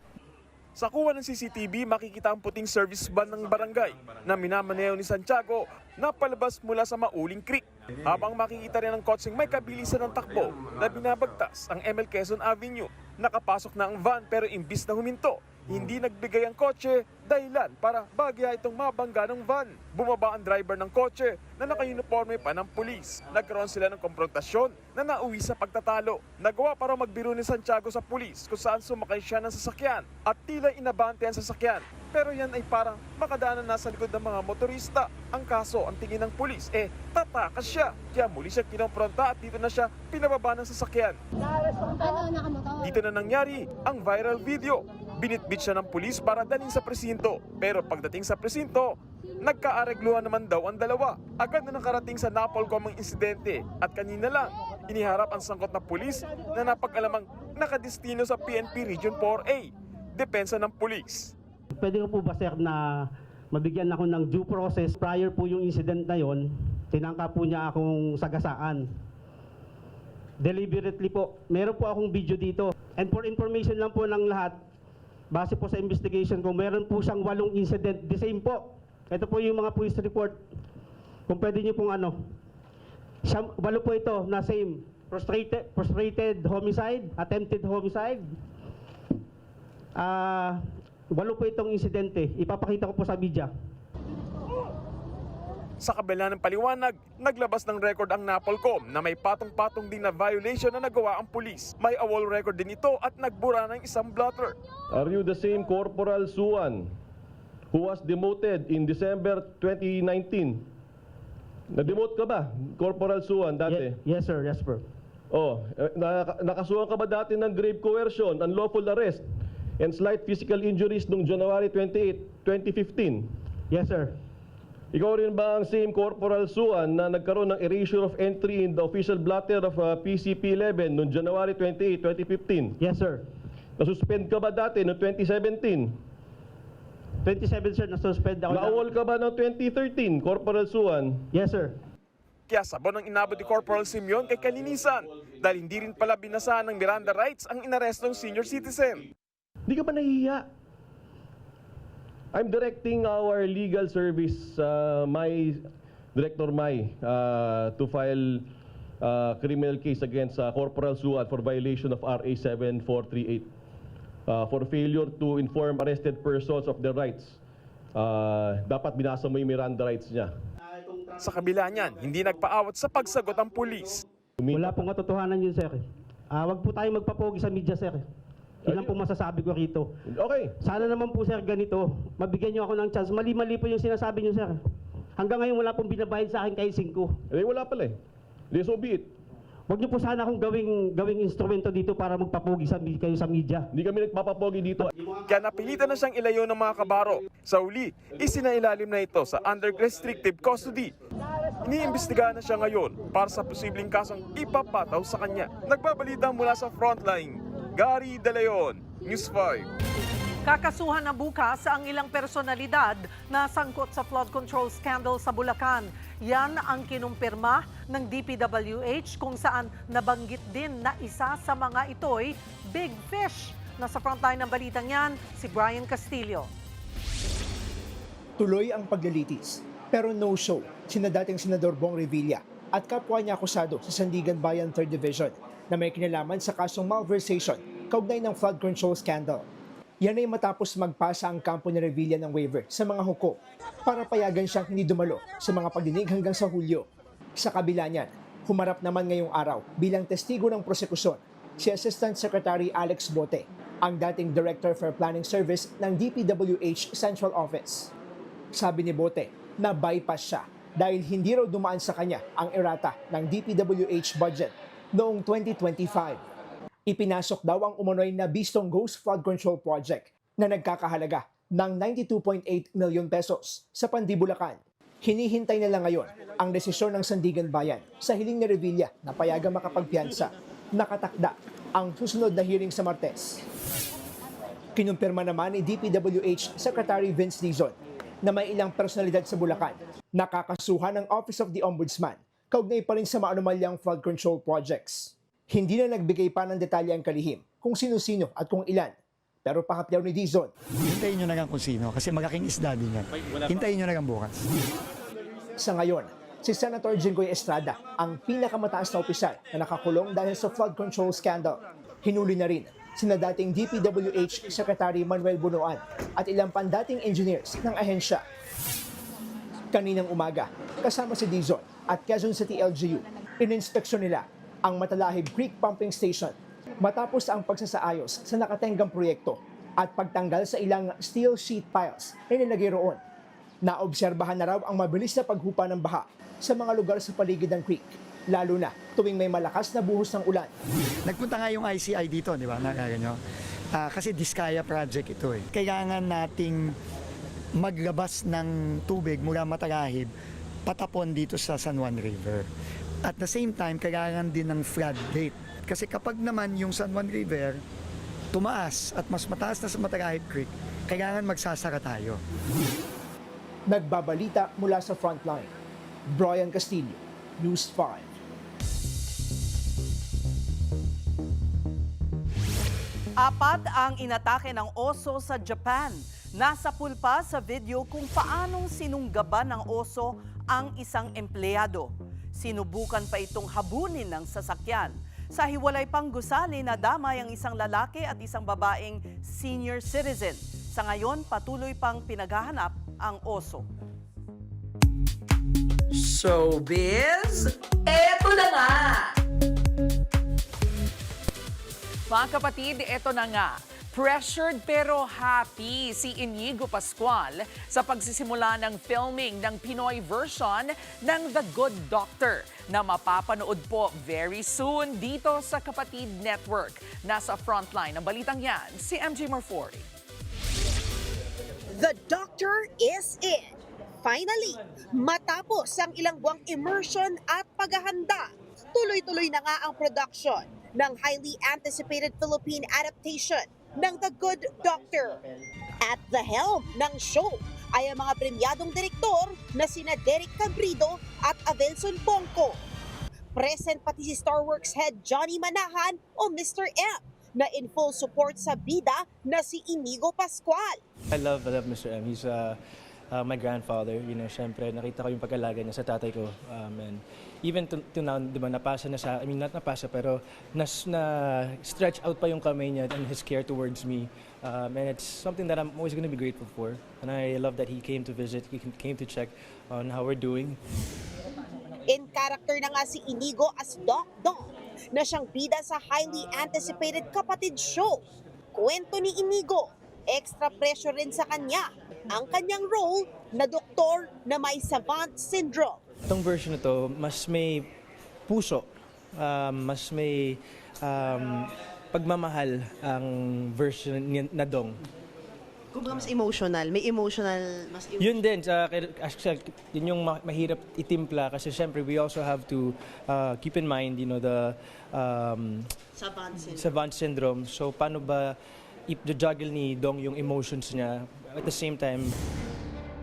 Sa kuha ng CCTV, makikita ang puting service van ng barangay na minamaneho ni Santiago na palabas mula sa Mauling Creek. Habang makikita rin ang kotseng may kabilisan ng takbo na binabagtas ang ML Quezon Avenue. Nakapasok na ang van pero imbis na huminto, hindi nagbigay ang kotse dahilan para bagya itong mabangga ng van. Bumaba ang driver ng kotse na naka-uniforme pa ng pulis. Nagkaroon sila ng konfrontasyon na nauwi sa pagtatalo. Nagawa para magbiro ni Santiago sa pulis kung saan sumakay siya ng sasakyan at tila inabante ang sasakyan. Pero yan ay parang makadaanan na sa likod ng mga motorista. Ang kaso, ang tingin ng pulis, tatakas siya. Kaya muli siya kinompronta at dito na siya pinababa ng sasakyan. Dito na nangyari ang viral video. Binitbit siya ng pulis para dalhin sa presinto. Pero pagdating sa presinto, nagkaaregluhan naman daw ang dalawa. Agad na nakarating sa Napolcom ang insidente at kanina lang iniharap ang sangkot na pulis na napag-alamang nakadestino sa PNP Region 4A. Depensa ng pulis. Pwede ko po ba sir na mabigyan ako ng due process prior po yung incident na yon, tinangka po niya akong sagasaan. Deliberately po. Meron po akong video dito. And for information lang po ng lahat, base po sa investigation ko, meron po siyang 8 incident. The same po. Ito po yung mga police report. Kung pwede niyo pong 8 po ito na same. Frustrated homicide, attempted homicide. 8 po itong insidente. Ipapakita ko po sa media. Sa kabila ng paliwanag, naglabas ng record ang Napolcom na may patong-patong din na violation na nagawa ang pulis. May awol record din ito at nagbura ng isang blotter. Are you the same Corporal Suan who was demoted in December 2019? Na-demote ka ba, Corporal Suan, dati? Yes sir, yes sir. Oh, nakasuhan ka ba dati ng grave coercion, unlawful arrest, and slight physical injuries noong January 28, 2015? Yes sir. Ikaw rin ba ang same Corporal Suan na nagkaroon ng erasure of entry in the official blotter of PCP-11 noong January 28, 2015? Yes sir. Nasuspend ka ba dati noong 2017? 27 sir, nasuspend ako. Na-awol ka ba noong 2013, Corporal Suan? Yes sir. Kaya sabon ang inabot ni Corporal Simeon kay kalinisan dahil hindi rin pala binasahan ng Miranda rights ang inarestong senior citizen. Hindi ka ba nahihiya? I'm directing our legal service, Director Mai, to file criminal case against Corporal Suan for violation of RA 7438 for failure to inform arrested persons of their rights. Dapat binasa mo yung Miranda rights niya. Sa kabila niyan, hindi nagpaawat sa pagsagot ang pulis. Wala pong katotohanan yun sir. Wag po tayo magpapogi sa media sir. Yun lang po masasabi ko rito. Okay. Sana naman po sir ganito, mabigyan niyo ako ng chance. Mali-mali po yung sinasabi niyo sir. Hanggang ngayon wala pong binabayad sa akin kahit 5. Wala pala eh. So be it. Huwag niyo po sana akong gawing instrumento dito para magpapogi kayo sa media. Hindi kami nagpapapogi dito. Kaya napilitan na siyang ilayo ng mga kabaro. Sa uli, isinailalim na ito sa under restrictive custody. Iniimbestigahan na siya ngayon para sa posibleng kasong ipapataw sa kanya. Nagbabalita mula sa frontline, Gary De Leon, News 5. Kakasuhan na bukas ang ilang personalidad na sangkot sa flood control scandal sa Bulacan. Yan ang kinumpirma ng DPWH kung saan nabanggit din na isa sa mga ito'y big fish. Nasa frontline ng balitang yan, si Brian Castillo. Tuloy ang paglilitis, pero no show sina dating Senador Bong Revilla at kapwa niya akusado sa Sandigan Bayan 3rd Division na may kinalaman sa kasong malversation kaugnay ng flood control scandal. Yan ay matapos magpasa ang kampo ni Revilla ng waiver sa mga hukom para payagan siyang hindi dumalo sa mga pagdinig hanggang sa Hulyo. Sa kabila niyan, humarap naman ngayong araw bilang testigo ng prosekusyon si Assistant Secretary Alex Bote, ang dating Director for Planning Service ng DPWH Central Office. Sabi ni Bote na bypass siya dahil hindi raw dumaan sa kanya ang errata ng DPWH budget noong 2025. Ipinasok daw ang umano'y na Bistong Ghost Flood Control Project na nagkakahalaga ng 92.8 million pesos sa Pandibulacan. Hinihintay nila ngayon ang desisyon ng Sandigan Bayan sa hiling ni Revilla na payagang makapagpiyansa. Nakatakda ang susunod na hearing sa Martes. Kinumpirma naman ni DPWH Secretary Vince Dizon na may ilang personalidad sa Bulacan nakakasuhan ng Office of the Ombudsman kaugnay pa rin sa maanumalyang flood control projects. Hindi na nagbigay pa ng detalye ang kalihim kung sino-sino at kung ilan. Pero pahapyaw ni Dizon. Hintayin nyo na lang kung sino kasi magaking isda din yan. Hintayin nyo na lang bukas. Sa ngayon, si Senator Jinggoy Estrada ang pinakamataas na opisyal na nakakulong dahil sa flood control scandal. Hinuli na rin sina dating DPWH Secretary Manuel Bunuan at ilang pandating engineers ng ahensya. Kaninang umaga, kasama si Dizon at Quezon City LGU, ininspeksyon nila ang Matalahib Creek Pumping Station matapos ang pagsasaayos sa nakatenggang proyekto at pagtanggal sa ilang steel sheet piles na nilagay roon. Naobserbahan na raw ang mabilis na paghupa ng baha sa mga lugar sa paligid ng creek, lalo na tuwing may malakas na buhos ng ulan. Nagpunta nga yung ICI dito, di ba? Nyo? Kasi Diskaya project ito eh. Kailangan nating maglabas ng tubig mula Matalahib patapon dito sa San Juan River. At the same time, kailangan din ng flood gate. Kasi kapag naman yung San Juan River tumaas at mas mataas na sa Matalahib Creek, kailangan magsasara tayo. Nagbabalita mula sa frontline. Brian Castillo, News 5. Apat ang inatake ng oso sa Japan. Nasa pulpa sa video kung paanong sinunggaban ng oso ang isang empleyado. Sinubukan pa itong habulin ng sasakyan. Sa hiwalay pang gusali, nadamay ang isang lalaki at isang babaeng senior citizen. Sa ngayon, patuloy pang pinaghahanap ang oso. Showbiz, eto na nga! Mga kapatid, eto na nga. Pressured pero happy si Inigo Pascual sa pagsisimula ng filming ng Pinoy version ng The Good Doctor na mapapanood po very soon dito sa Kapatid Network. Nasa frontline ng balitang yan, si MJ Marfori. The Doctor is in. Finally, matapos ang ilang buwang immersion at paghahanda, tuloy-tuloy na nga ang production ng highly anticipated Philippine adaptation ng The Good Doctor. At the helm ng show ay ang mga premyadong direktor na sina Derek Cabrido at Avelson Bongco. Present pati si Starworks head Johnny Manahan o Mr. M na in full support sa bida na si Inigo Pascual. I love Mr. M. He's my grandfather. You know, syempre, nakita ko yung pag-alaga niya sa tatay ko. And even to now, di ba, napasa na sa, I mean, not napasa, pero na-stretch out pa yung kamay niya and his care towards me. And it's something that I'm always going to be grateful for. And I love that he came to visit, he came to check on how we're doing. In character na nga si Inigo as Doc Dong na siyang bida sa highly anticipated Kapatid show. Kwento ni Inigo, extra pressure rin sa kanya ang kanyang role na doktor na may savant syndrome. Itong version na to, mas may puso, mas may pagmamahal ang version na Dong. Kung mas emotional, may emotional, mas emotional. Yun din, actually, yun yung mahirap itimpla kasi syempre we also have to keep in mind, you know, the savant syndrome. So paano ba i-juggle ni Dong yung emotions niya at the same time?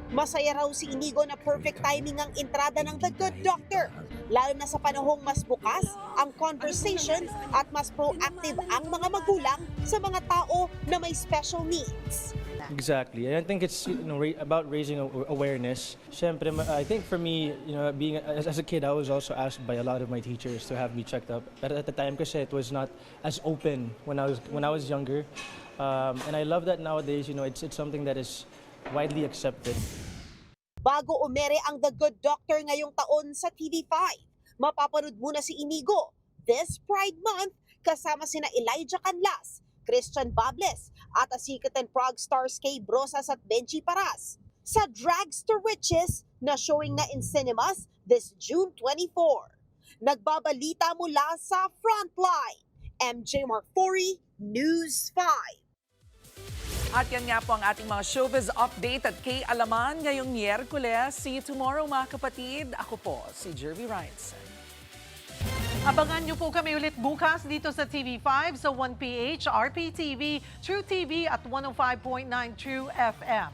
Masaya raw si Inigo na perfect timing ang entrada ng The Good Doctor, lalo na sa panahong mas bukas ang conversation at mas proactive ang mga magulang sa mga tao na may special needs. Exactly. And I think it's, you know, about raising awareness. Siyempre, I think for me, you know, being as a kid, I was also asked by a lot of my teachers to have me checked up. But at the time kasi it was not as open when I was younger. And I love that nowadays, you know, it's something that is widely accepted. Bago umere ang The Good Doctor ngayong taon sa TV5, mapapanood muna si Inigo this Pride Month kasama sina Elijah Canlas, Christian Bables at Asikat and Prague stars Kay Brosas at Benji Paras sa Drags to Riches na showing na in cinemas this June 24. Nagbabalita mula sa Frontline, MJ Marfori, News 5. At yan nga po ang ating mga showbiz update at kay Alaman ngayong Miyerkules. See you tomorrow mga kapatid. Ako po si Jervy Ryanson. Abangan niyo po kami ulit bukas dito sa TV5 sa 1PH, RPTV, True TV at 105.9 True FM.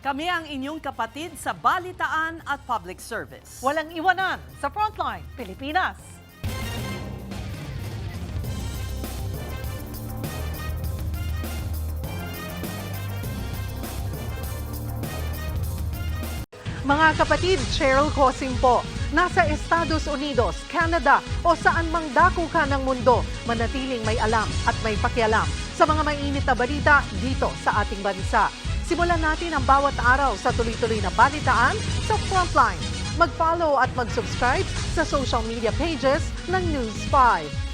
Kami ang inyong kapatid sa balitaan at public service. Walang iwanan sa Frontline, Pilipinas. Mga kapatid, Cheryl Cosim po. Nasa Estados Unidos, Canada o saan mang dako ka ng mundo, manatiling may alam at may pakialam sa mga mainit na balita dito sa ating bansa. Simulan natin ang bawat araw sa tuloy-tuloy na balitaan sa Frontline. Mag-follow at mag-subscribe sa social media pages ng News 5.